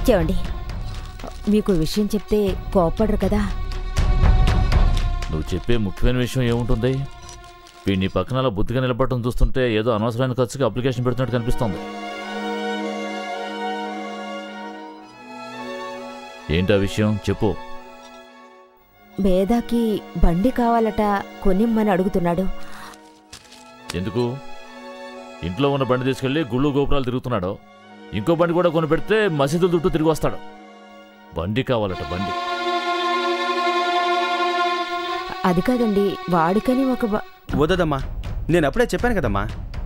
చెవండి, మీకు విషయం చెప్తే కోపడరు కదా? నువ్వు చెప్పే ముఖ్యమైన విషయం ఏముంటుంది? వీడిని పక్కన అలా బుద్ధిగా నిలబడటం చూస్తుంటే ఏదో అనవసరమైన ఖర్చుకి అప్లికేషన్ పెడుతున్నట్టు కనిపిస్తోంది. ఏంటా విషయం చెప్పు. వేదాకి బండి కావాలట, కొనిమ్మని అడుగుతున్నాడు. ఎందుకు? ఇంట్లో ఉన్న బండి తీసుకెళ్లి గుళ్ళు గోపురాలు తిరుగుతున్నాడు. ఇంకో బండి కూడా కొని పెడితే మసీదుల చుట్టూ తిరిగి వస్తాడు. బండి కావాలట, బండి. అది కాదండి, వాడికని ఒక వద్దమ్మా, నేను అప్పుడే చెప్పాను కదమ్మా,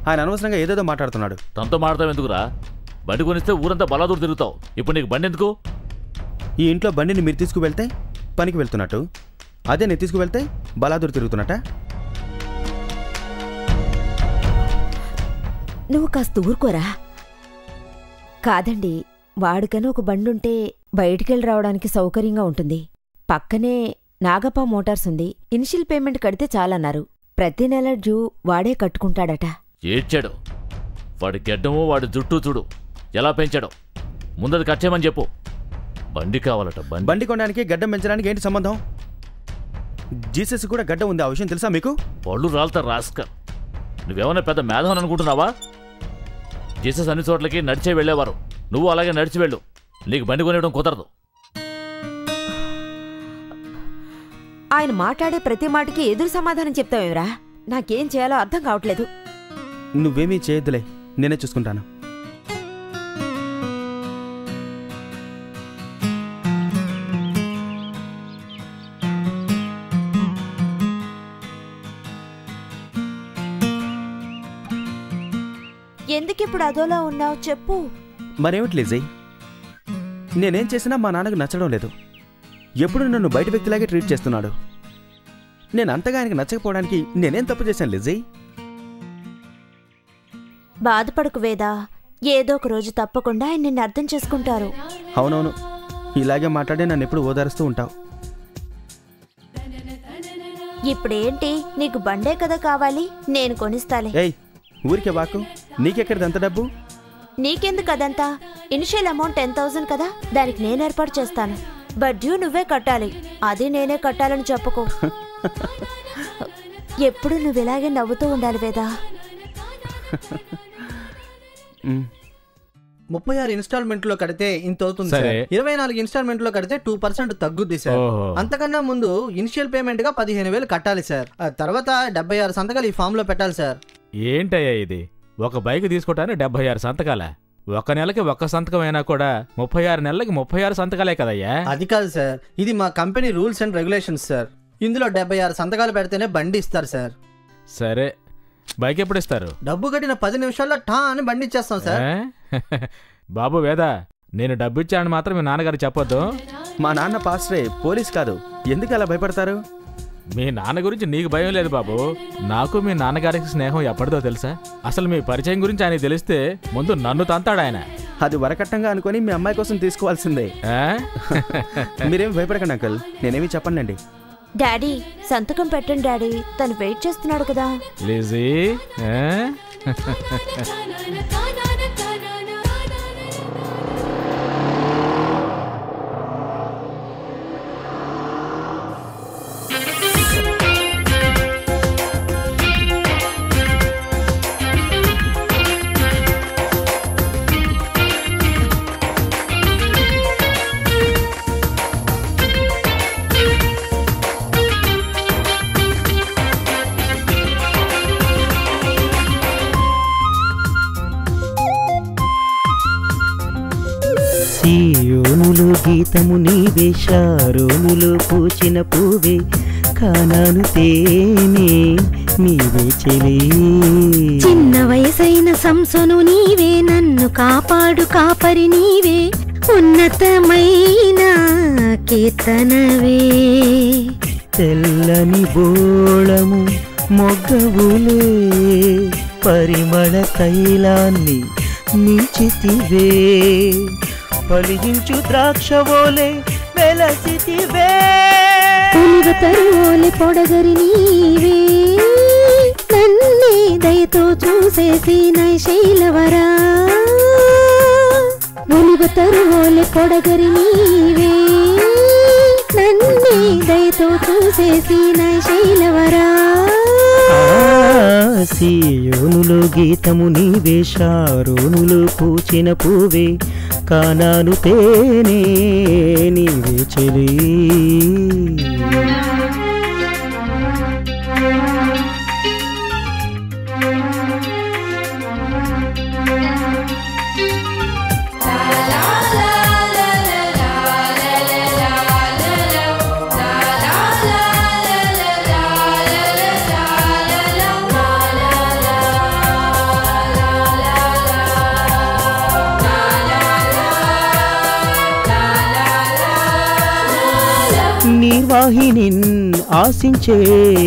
ఆయన అనవసరంగా ఏదేదో మాట్లాడుతున్నాడు. తనతో మాట్లాడతావు ఎందుకురా? బండి కొనిస్తే ఊరంతా బలాదూరు తిరుగుతావు. ఇప్పుడు నీకు బండి ఎందుకు? ఈ ఇంట్లో బండిని మీరు తీసుకువెళ్తే పనికి వెళ్తున్నట్టు, అదే నేను తీసుకువెళ్తే బలాదూరు తిరుగుతున్నట్ట. నువ్వు కాస్త ఊరుకోరా. కాదండి, వాడికని ఒక బండుంటే బయటికెళ్ళి రావడానికి సౌకర్యంగా ఉంటుంది. పక్కనే నాగప్ప మోటార్స్ ఉంది. ఇనిషియల్ పేమెంట్ కడితే చాలన్నారు. ప్రతి నెల డ్యూ వాడే కట్టుకుంటాడట. ఏడ్చాడు. వాడి గెడ్డము వాడి జుట్టు చూడు ఎలా పెంచాడో. ముందది కట్ చేయమని చెప్పు. బండి కావాలట, బండి. బండి కొనడానికి గడ్డం పెంచడానికి ఏంటి సంబంధం? జీసస్ కూడా గడ్డ ఉంది, ఆ విషయం తెలుసా మీకు? పళ్ళు రాలుతా రాస్కర్. నువ్వేమన్నా పెద్ద మేధవని అనుకుంటున్నావా? జీసస్ అన్ని చోట్లకి నడిచే వెళ్ళేవారు. నువ్వు అలాగే నడిచి వెళ్ళు. నీకు బండి కొనివ్వడం కుదరదు. ఆయన మాట్లాడే ప్రతి మాటకి ఎదురు సమాధానం చెప్తావేరా? నాకేం చేయాలో అర్థం కావట్లేదు. నువ్వేమీ చేయొద్దులే, నేనే చూసుకుంటాను. ఎందుకిప్పుడు అదోలా ఉన్నావు చెప్పు. మరేమిటి లిజీ, నేనేం చేసినా మా నాన్నకు నచ్చడం లేదు. ఎప్పుడు నన్ను బయట వ్యక్తిలాగే ట్రీట్ చేస్తున్నాడు. నేను అంతగా ఆయనకు నచ్చకపోవడానికి నేనేం తప్పు చేశాను లిజీ? బాధపడకు వేదా, ఏదో ఒక రోజు తప్పకుండా ఆయన నిన్ను అర్థం చేసుకుంటారు. అవునవును, ఇలాగే మాట్లాడే నన్ను ఎప్పుడు ఓదారుస్తూ ఉంటావు. ఇప్పుడేంటి, నీకు బండే కదా కావాలి, నేను కొనిస్తాలే. ఏయ్, ఊరికే బాకు, నీకెక్కడిదంత డబ్బు? నీకెందుకు అదంతా? ఇనిషియల్ అమౌంట్ 10,000 కదా, దానికి నేను ఏర్పాటు చేస్తాను. బట్ డ్యూ నువ్వే కట్టాలి. అది నేనే కట్టాలని చెప్పుకో. ఎప్పుడు నువ్వు ఇలాగే నవ్వుతూ ఉండాలి వేదా. 36 ఇన్స్టాల్మెంట్లో కడితే ఇంత అవుతుంది సార్. 24 ఇన్స్టాల్మెంట్లో కడితే 2% తగ్గుద్ది సార్. అంతకన్నా ముందు ఇనిషియల్ పేమెంట్ గా 15,000 కట్టాలి సార్. తర్వాత 76 సంతకాలు ఈ ఫామ్ లో పెట్టాలి సార్. ఏంటయ్యా ఇది? ఒక బైక్ తీసుకోవటానికి 76 సంతకాల? ఒక నెలకి ఒక్క సంతకం అయినా కూడా 36 నెలలకి 36 సంతకాలే కదయ్యా. అది కాదు సార్, ఇది మా company rules and regulations sir. ఇందులో 76 సంతకాలు పెడితేనే బండి ఇస్తారు సార్. సరే, బైక్ ఎప్పుడు ఇస్తారు? డబ్బు కట్టిన 10 నిమిషాల్లో టా అని బండి ఇచ్చేస్తాం సార్. బాబు వేదా, నేను డబ్బు ఇచ్చానని మాత్రం మీ నాన్నగారు చెప్పొద్దు. మా నాన్న పాస్టరే, పోలీస్ కాదు. ఎందుకు అలా భయపడతారు? మీ నాన్న గురించి నీకు భయం లేదు బాబు. నాకు మీ నాన్నగారికి స్నేహం ఎప్పటిదో తెలుసా? అసలు మీ పరిచయం గురించి ఆయన తెలిస్తే ముందు నన్ను తంతాడు ఆయన. అది వరకట్టంగా అనుకుని మీ అమ్మాయి కోసం తీసుకోవాల్సిందే. మీరేం భయపడకండి అంకల్, నేనేమి చెప్పండి. డాడీ, సంతకం పెట్టండి డాడీ, తను వెయిట్ చేస్తున్నాడు కదా. లిజీ, సియోనులో గీతము నీవే, షారోనులో పూచిన పువ్వే, కానాను తేనె నీవే చెలే. చిన్న వయసైన సంసోను నీవే, నన్ను కాపాడు కాపరి నీవే, ఉన్నతమైన కీర్తనవే. తెల్లని బోళము మొగ్గవులే, పరిమళ తైలాన్ని మించితివే, ఫలించు ద్రాక్షవోలే వెలసితివే. తరువోలే పొడగరి నీవే, నన్నే దయతో చూసేసి నైశైలవరా. ఒలివ తరువోలె పొడగరి నీవే నన్నే దయతో చూసేసిన శైలవరా సియోనులో గీతము నీవే షారోనులో పూచిన పూవే కానాను తేనే నీవే చెలి నిర్వాహినిన్ ఆశించే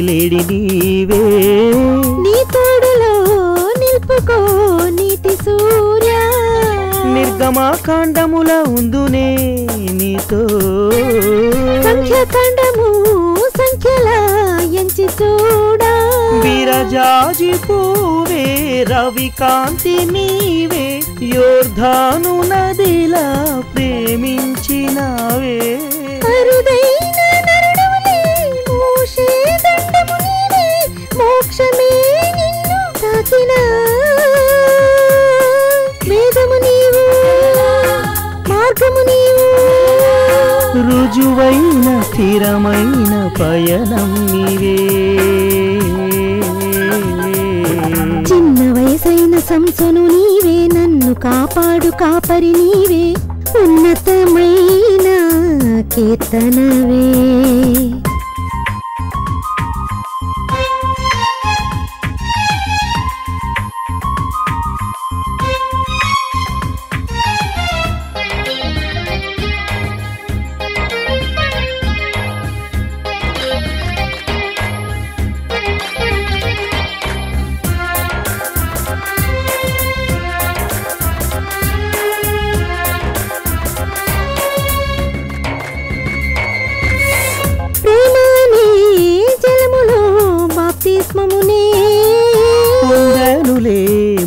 లేడి నీవే నీ తోడులో నిలుపుకో నీటి సూర్య నిర్గమాకాండముల ఉందునే నీతో సంఖ్యాకాండము సంఖ్యల ఎంచి చూడా విరజాజి పూవే రవికాంతి నీవే యోర్ధాను నదిలా ప్రేమించినావే అరుదైన నరుడవులే మోషే దండము నీవే మోక్షమే నిన్ను తాకిన వేదము నీవు మార్గము నీవు రుజువైన స్థిరమైన పయనం నీవే చిన్న వయసైన సంసను నీవే నన్ను కాపాడు కాపరి నీవే ఉన్నతమైన కీర్తనవే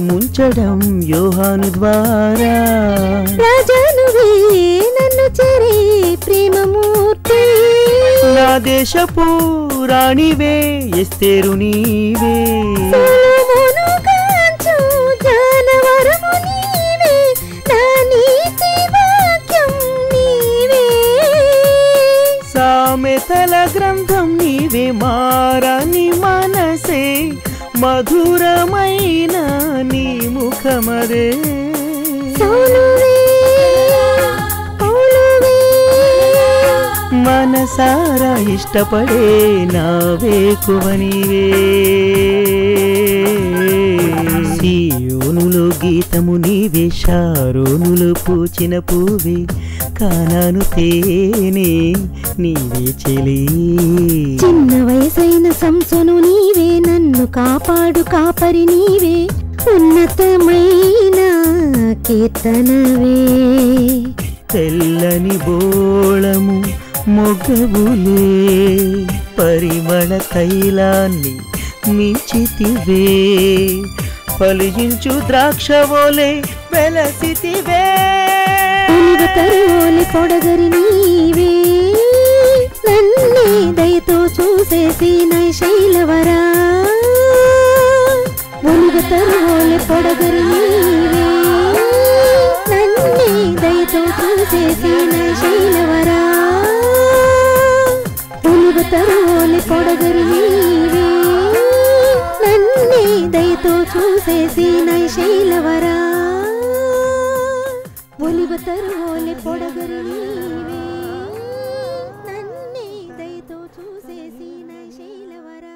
ముంచడం యోహాను ద్వారా రాజానువే నన్ను చేరే ప్రేమమూర్తి నా దేశపు రాణివే ఎస్తేరు నీవే సొలొమోను కాంచు జానవరము నీవే నా నీతి వాక్యం నీవే సామెతల గ్రంథం నీవే మారని మనసే మధురమైన నీ ముఖమదే మనసారా ఇష్టపడే నావే కువనివే సియోనులో గీతము నీవే షారోనులో పూచిన పూవే కానాను తేనే నీవే చెలి చిన్న వయసైన సంసను నీవే నన్ను కాపాడు కాపరి నీవే ఉన్నతమైన కీర్తనవే తెల్లని బోళము మొగ్గవులే పరిమళ తైలాన్ని మించితివే ఫలించు ద్రాక్షవోలే వెలసితివే తరువోలె పొడగరి నీవే నన్నే దయతో చూసేసిన శైలవరా ఒలుగ తరువోలె పొడగరి నీవే నన్నే దయతో చూసేసిన శైలవరా ఒలుగ తరువోలె పొడగరి నీవే నన్నే దయతో చూసేసిన శైలవరా ఒలివ తరువోలె పొడగరి నీవే నన్నే దయతో చూసేసిన శైలవరా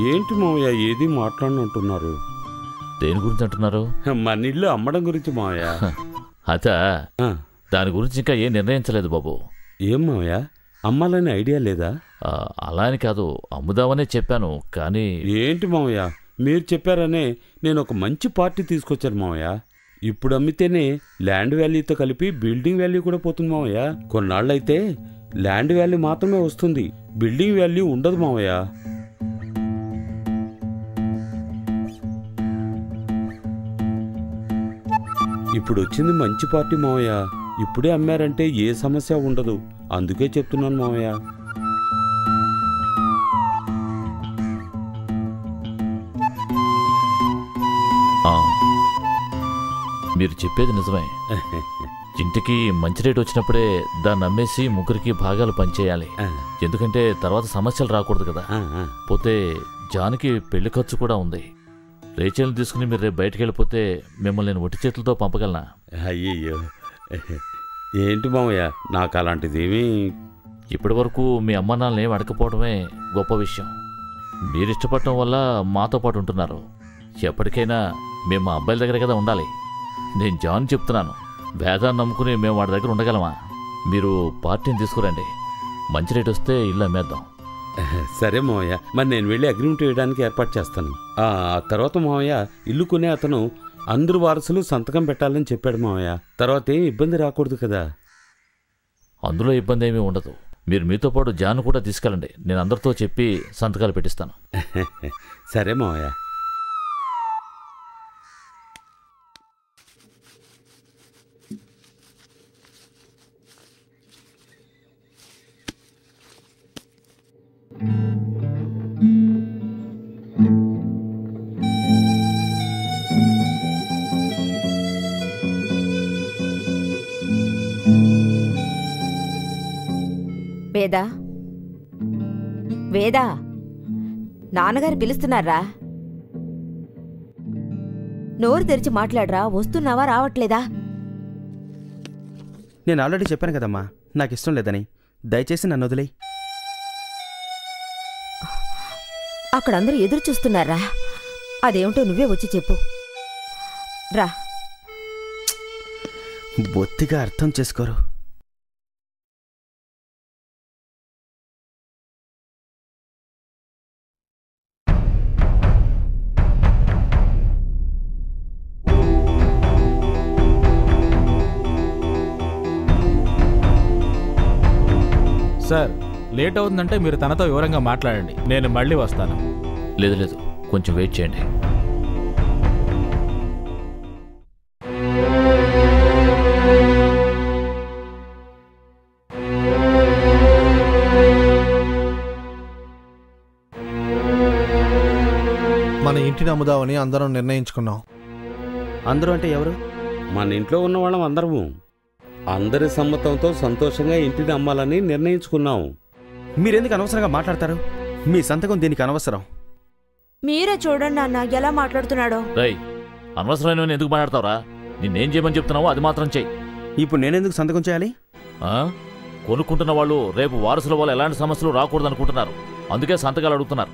ఏంటి మావయ్య ఏది మాట్లాడనంటున్నారు? దేని గురించి అంటున్నారు? మన ఇల్లు అమ్మడం గురించి మావయ్య. అదా, దాని గురించి ఇంకా ఏం నిర్ణయించలేదు బాబు. ఏం మావయ్య, అమ్మాలని ఐడియా లేదా? అలా అని కాదు, అమ్ముదామనే చెప్పాను. కానీ ఏంటి మావయ్య, మీరు చెప్పారనే నేను ఒక మంచి పార్టీ తీసుకొచ్చాను మావయ్య. ఇప్పుడు అమ్మితేనే ల్యాండ్ వాల్యూతో కలిపి బిల్డింగ్ వాల్యూ కూడా పోతుంది మావయ్య. కొన్నాళ్ళైతే ల్యాండ్ వాల్యూ మాత్రమే వస్తుంది, బిల్డింగ్ వాల్యూ ఉండదు మావయ్య. ఇప్పుడు వచ్చింది మంచి పార్టీ మావయ్య. ఇప్పుడే అమ్మారంటే ఏ సమస్య ఉండదు, అందుకే చెప్తున్నాను మావయ్య. మీరు చెప్పేది నిజమే. ఇంటికి మంచి రేటు వచ్చినప్పుడే దాన్ని అమ్మేసి ముగ్గురికి భాగాలు పనిచేయాలి. ఎందుకంటే తర్వాత సమస్యలు రాకూడదు కదా. పోతే జాన్కి పెళ్లి ఖర్చు కూడా ఉంది. రేచల్ని తీసుకుని మీరు రేపు బయటికి వెళ్ళిపోతే మిమ్మల్ని నేను ఒట్టి చేతులతో పంపగలనా? అయ్యయ్యో, ఏంటి మావయ్య, నాకు అలాంటిదేమీ. ఇప్పటి వరకు మీ అమ్మ నాన్నని ఏం అడగకపోవడమే గొప్ప విషయం. మీరు ఇష్టపడటం వల్ల మాతో పాటు ఉంటున్నారు. ఎప్పటికైనా మేము మా అబ్బాయిల దగ్గర కదా ఉండాలి. నేను జాన్ చెప్తున్నాను, వేదాన్ని నమ్ముకుని మేము వాడి దగ్గర ఉండగలమా? మీరు పార్టీని తీసుకురండి, మంచి రేటు వస్తే ఇల్లు అమ్మేద్దాం. సరే మావయ్య, మరి నేను వెళ్ళి అగ్రిమెంట్ వేయడానికి ఏర్పాటు చేస్తాను. ఆ తర్వాత మావయ్య, ఇల్లు కొనే అతను అందరు వారసులు సంతకం పెట్టాలని చెప్పాడు మావయ్య. తర్వాత ఏం ఇబ్బంది రాకూడదు కదా. అందులో ఇబ్బంది ఏమీ ఉండదు. మీరు మీతో పాటు జాన్ కూడా తీసుకెళ్ళండి, నేను అందరితో చెప్పి సంతకాలు పెట్టిస్తాను. సరే మావయ్య. వేదా, వేదా, నాన్నగారు పిలుస్తున్నారా? నోరు తెరిచి మాట్లాడరా. వస్తున్నావా రావట్లేదా? నేను ఆల్రెడీ చెప్పాను కదమ్మా, నాకు ఇష్టం లేదని. దయచేసి నన్ను వదిలేయ్. అక్కడందరూ ఎదురు చూస్తున్నారా? అదేమిటో నువ్వే వచ్చి చెప్పు రా. బొత్తిగా అర్థం చేసుకోరు. సార్, లేట్ అవుతుందంటే మీరు తనతో వివరంగా మాట్లాడండి, నేను మళ్ళీ వస్తాను. లేదు లేదు, కొంచెం వెయిట్ చేయండి. మన ఇంటిని అమ్ముదామని అందరం నిర్ణయించుకున్నాం. అందరూ అంటే ఎవరు? మన ఇంట్లో ఉన్న వాళ్ళం అందరము. అందరి సమ్మతంతో సంతోషంగా ఇంటిని అమ్మాలని నిర్ణయించుకున్నాం. మీరెందుకు అనవసరంగా మాట్లాడతారు? మీ సంతకం దీనికి అనవసరం. మీరే చూడండి నాన్న ఎలా మాట్లాడుతున్నాడో. రై, అనవసరమైన ఎందుకు మాట్లాడతావురా? నిన్నేం చేయమని చెప్తున్నావో అది మాత్రం చెయ్యి. ఇప్పుడు నేనెందుకు సంతకం చేయాలి? కొనుక్కుంటున్న వాళ్ళు రేపు వారసుల వల్ల ఎలాంటి సమస్యలు రాకూడదు అనుకుంటున్నారు, అందుకే సంతకాలు అడుగుతున్నారు.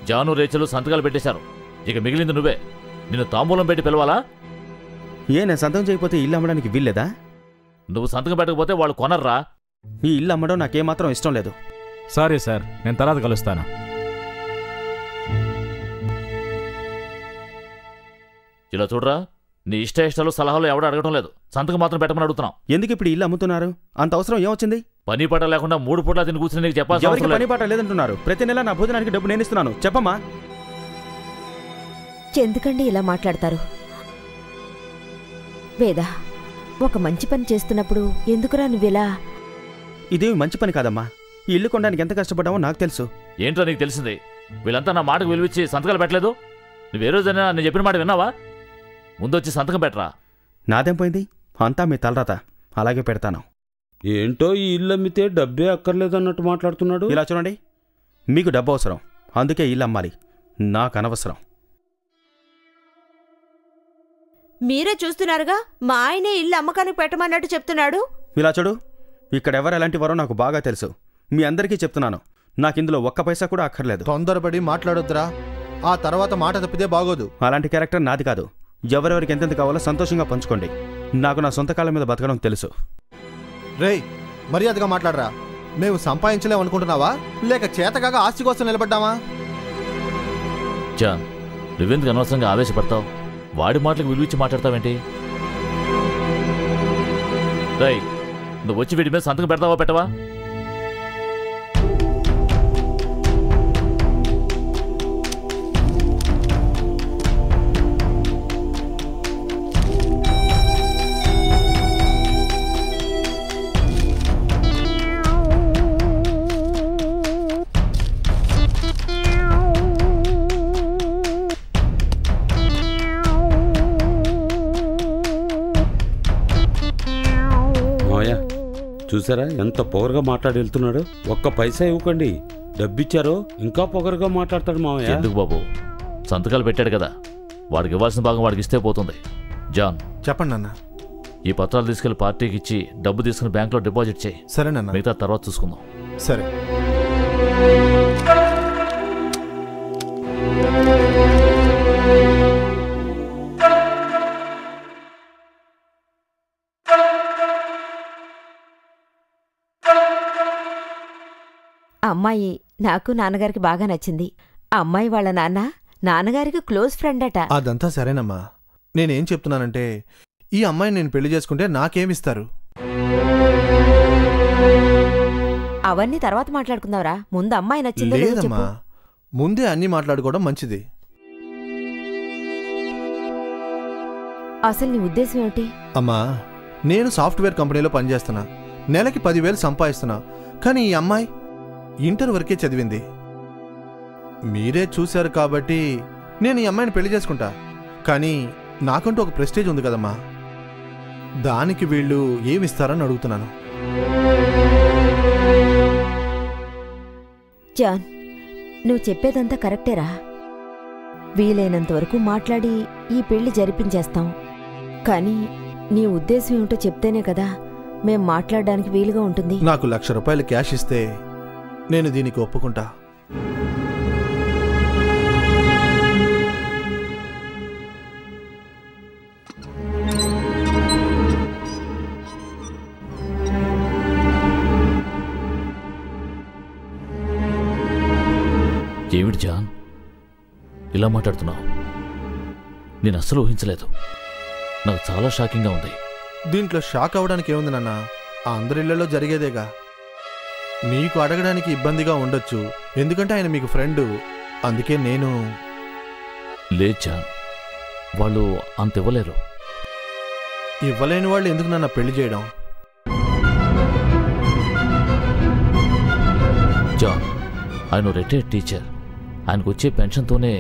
జాను రేచలు సంతకాలు పెట్టేశారు, ఇక మిగిలింది నువ్వే. నిన్ను తాంబూలం పెట్టి పిలవాలా? నేను సంతకం చేయకపోతే ఇల్లు అమ్మడానికి వీల్లేదా? నువ్వు సంతకం పెట్టకపోతే వాళ్ళు కొనర్రా. ఈ ఇల్లు అమ్మడం నాకేమాత్రం ఇష్టం లేదు. సారీ సార్, నేను తర్వాత కలుస్తాను. ఇలా చూడరా, నీ ఇష్టాలు సలహాలు ఎవడు అడగడం లేదు, సంతకం మాత్రం పెట్టమని అడుగుతున్నావు. ఎందుకు ఇప్పుడు ఇల్లు అమ్ముతున్నారు? అంత అవసరం ఏమొచ్చింది? పని పాట లేకుండా 3 పూట్ల తిని కూర్చుని నీకు చెప్పాల్సి ఎవరికి పని పాట లేదంటున్నారు? ప్రతి నెల నా భోజనానికి డబ్బు నేను ఇస్తున్నాను, చెప్పమ్మా. ఎందుకండి ఇలా మాట్లాడతారు? వేదా, ఒక మంచి పని చేస్తున్నప్పుడు ఎందుకురా నువ్వెలా? ఇదేమి మంచి పని కాదమ్మా. ఈ ఇల్లు కొనడానికి ఎంత కష్టపడ్డామో నాకు తెలుసు. ఏంటో నీకు తెలిసింది? వీళ్ళంతా నా మాటకు విలువిచ్చి సంతకాలు పెట్టలేదు. నువ్వు ఏ రోజైనా నేను చెప్పిన మాట విన్నావా? ముందొచ్చి సంతకం పెట్టరా. నాదేం పోయింది? అంతా మీ తలరాత, అలాగే పెడతాను. ఏంటో ఈ ఇల్లు అమ్మితే డబ్బే అక్కర్లేదన్నట్టు మాట్లాడుతున్నాడు. ఇలా చూడండి, మీకు డబ్బు అవసరం, అందుకే ఇల్లు అమ్మాలి. నాకు అనవసరం. మీరే చూస్తున్నారుగా, మా ఆయనే ఇల్లు అమ్మకానికి పెట్టమన్నట్టు చెప్తున్నాడు. ఇలా చూడు, ఇక్కడెవరు ఎలాంటి వారో నాకు బాగా తెలుసు. మీ అందరికీ చెప్తున్నాను, నాకిందులో ఒక్క పైసా కూడా అక్కర్లేదు. తొందరపడి మాట్లాడొద్దురా, ఆ తర్వాత మాట తప్పితే బాగోదు. అలాంటి క్యారెక్టర్ నాది కాదు. ఎవరెవరికి ఎంతెంత కావాలో సంతోషంగా పంచుకోండి. నాకు నా సొంత కాళ్ళ మీద బతకడం తెలుసు. రేయ్, మర్యాదగా మాట్లాడరా. మేము సంపాదించలేమనుకుంటున్నావా, లేక చేతకాగా ఆస్తి కోసం నిలబడ్డామా? జాన్, నువ్వెందుకు అనవసరంగా ఆవేశపడతావు? వాడి మాటలకు విలువిచ్చి మాట్లాడతావేంటి? రై, నువ్వు వచ్చి వీడి మీద సంతకం పెడతావా పెట్టవా? చూసారా ఎంత పొగరుగా మాట్లాడి వెళ్తున్నాడు? ఒక్క పైసా ఇవ్వకండి, డబ్బిచ్చారో ఇంకా పొగరుగా మాట్లాడతాడు మావయ్య. ఎందుకు బాబు, సంతకాలు పెట్టాడు కదా, వాడికి ఇవ్వాల్సిన భాగం వాడికి ఇస్తే పోతుంది. జాన్, చెప్పండి అన్న. ఈ పత్రాలు తీసుకెళ్లి పార్టీకి ఇచ్చి డబ్బు తీసుకుని బ్యాంక్లో డిపాజిట్ చేయి. సరేనన్న. మిగతా తర్వాత చూసుకుందాం. సరే. అమ్మాయి నాకు నాన్నగారికి బాగా నచ్చింది. అమ్మాయి వాళ్ళ నాన్నగారికి క్లోజ్ ఫ్రెండ్ అట. అదంతా సరేనమ్మా. నేనేం చెప్తున్నానంటే, ఈ అమ్మాయిని నేను పెళ్లి చేసుకుంటే నాకేమిస్తారు? అవన్నీ తర్వాత మాట్లాడుకుందాంరా, ముందు అమ్మాయి నచ్చింది. లేదమ్మా, ముందే అన్నీ మాట్లాడుకోవడం మంచిది. అసలు నీ ఉద్దేశం ఏమిటి? అమ్మా, నేను సాఫ్ట్వేర్ కంపెనీలో పనిచేస్తున్నా, నెలకి 10,000 సంపాదిస్తున్నా. కానీ ఈ అమ్మాయి ఇంటర్ వరకే చదివింది. మీరే చూశారు కాబట్టి నేను ఈ అమ్మాయిని పెళ్లి చేసుకుంటా. కానీ నాకంటూ ఒక ప్రెస్టేజ్ ఉంది కదమ్మా, దానికి వీళ్ళు ఏమిస్తారని అడుగుతున్నాను. జాన్, నువ్వు చెప్పేదంతా కరెక్టేరా. వీలైనంత వరకు మాట్లాడి ఈ పెళ్లి జరిపించేస్తాం. కానీ నీ ఉద్దేశం ఏమిటో చెప్తేనే కదా మేం మాట్లాడడానికి వీలుగా ఉంటుంది. నాకు ₹1,00,000 క్యాష్ ఇస్తే నేను దీనికి ఒప్పుకుంటా. ఏమిటి జాన్, ఇలా మాట్లాడుతున్నావు? నేను అస్సలు ఊహించలేదు. నాకు చాలా షాకింగ్గా ఉంది. దీంట్లో షాక్ అవ్వడానికి ఏముంది నాన్న, అందరి ఇళ్లలో జరిగేదేగా. మీకు అడగడానికి ఇబ్బందిగా ఉండొచ్చు, ఎందుకంటే ఆయన మీకు ఫ్రెండు. అందుకే నేను. లేదు జాన్, వాళ్ళు అంత ఇవ్వలేరు. ఇవ్వలేని వాళ్ళు ఎందుకు నన్ను పెళ్లి చేయడం? జాన్, ఆయన రిటైర్డ్ టీచర్. ఆయనకు వచ్చే పెన్షన్తోనే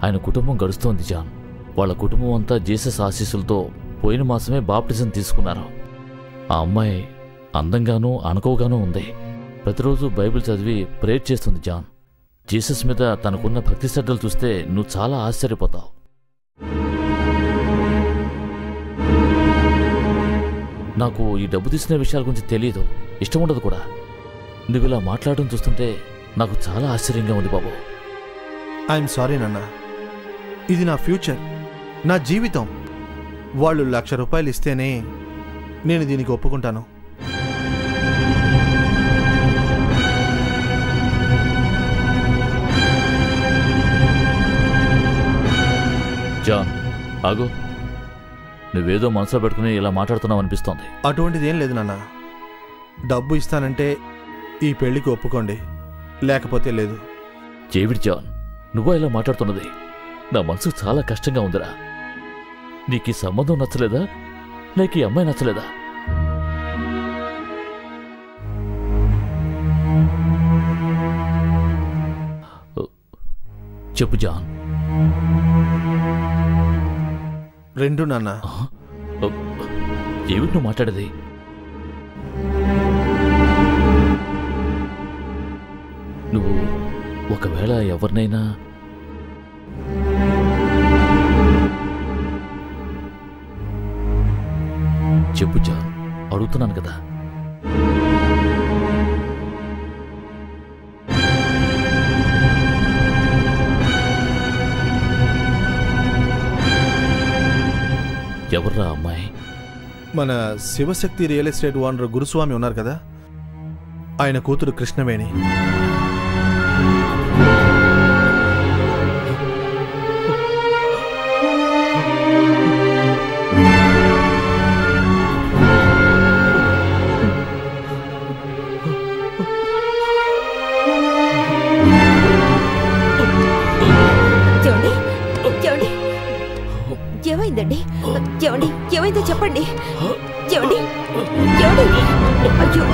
ఆయన కుటుంబం గడుస్తోంది జాన్. వాళ్ళ కుటుంబం అంతా జీసస్ ఆశీస్సులతో పోయిన మాసమే బాప్టిజం తీసుకున్నారు. ఆ అమ్మాయి అందంగానూ అనుకోగానూ ఉంది. ప్రతిరోజు బైబిల్ చదివి ప్రేయర్ చేస్తుంది జాన్. జీసస్ మీద తనకున్న భక్తి శ్రద్ధలు చూస్తే నువ్వు చాలా ఆశ్చర్యపోతావు. నాకు ఈ డబ్బు తీసుకునే విషయాల గురించి తెలియదు, ఇష్టం ఉండదు కూడా. నువ్వు ఇలా మాట్లాడడం చూస్తుంటే నాకు చాలా ఆశ్చర్యంగా ఉంది బాబు. ఐఎమ్ సారీ నాన్న, ఇది నా ఫ్యూచర్, నా జీవితం. వాళ్ళు ₹1,00,000 ఇస్తేనే నేను దీనికి ఒప్పుకుంటాను. జాన్, ఆగు. నువ్వేదో మనసులో పెట్టుకుని ఇలా మాట్లాడుతున్నావు అనిపిస్తోంది. అటువంటిది ఏం లేదు నాన్న. డబ్బు ఇస్తానంటే ఈ పెళ్లికి ఒప్పుకోండి, లేకపోతే లేదు. ఏమిటి జాన్, నువ్వా ఇలా మాట్లాడుతున్నది? నా మనసు చాలా కష్టంగా ఉందిరా. నీకు ఈ సంబంధం నచ్చలేదా, లేక ఈ అమ్మాయి నచ్చలేదా? చెప్పు జాన్. రెండు నాన్న. ఏమిటి నువ్వు మాట్లాడేది? నువ్వు ఒకవేళ ఎవరినైనా చెప్పు జాన్, అడుగుతున్నాను కదా. మన శివశక్తి రియల్ ఎస్టేట్ ఓనర్ గురుస్వామి ఉన్నారు కదా, ఆయన కూతురు కృష్ణవేణి. ఏమైందండి? ఏమండి? ఏమైందో చెప్పండి. ఏమండి? ఏమండి? అయ్యో,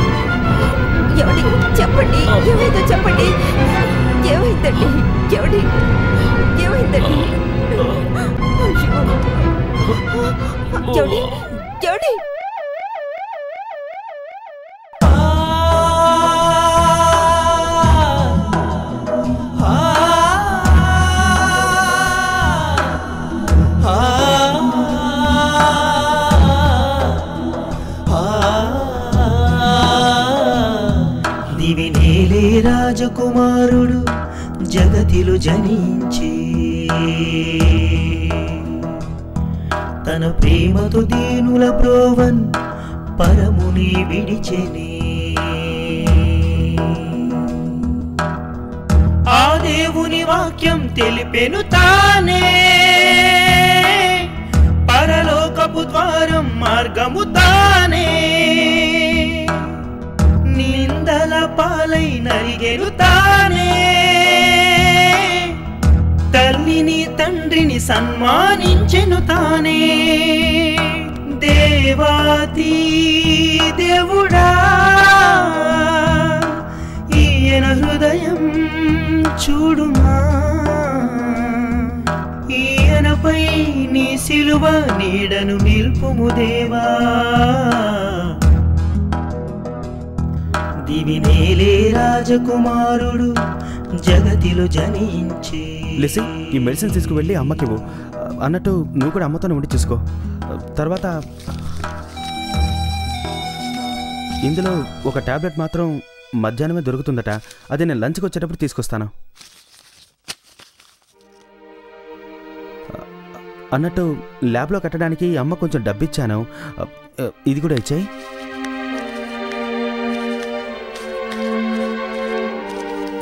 ఏమండి? చెప్పండి, ఏమైందో చెప్పండి. ఏమైందండి? ఏమండి? ఏమైందండి? అయ్యో, ఏమండి? ఏమండి? దివినేలే రాజకుమారుడు జగతిలో జనించి తన ప్రేమతో దీనుల బ్రోవన్ పరముని విడిచెని. ఆ దేవుని వాక్యం తెలిపెను తానే పరలోకపు ద్వారం మార్గము తానే. నిందల పాలై నరిగెను తానే తల్లిని తండ్రిని సన్మానించెను తానే. దేవాతి దేవుడా ఈయన హృదయం చూడుమా, ఈయనపై నీ సిలువ నీడను నిల్పుము దేవా. దివినేలే రాజకుమారుడు జగతిలో జనించి. లిసి, ఈ మెడిసిన్ తీసుకువెళ్ళి అమ్మకివ్వు. అన్నట్టు నువ్వు కూడా అమ్మతోనే ఉండి చూసుకో. తర్వాత ఇందులో ఒక టాబ్లెట్ మాత్రం మధ్యాహ్నమే దొరుకుతుందట, అది నేను లంచ్కి వచ్చేటప్పుడు తీసుకొస్తాను. అన్నట్టు ల్యాబ్లో కట్టడానికి అమ్మ కొంచెం డబ్బిచ్చాను, ఇది కూడా ఇచ్చేయి.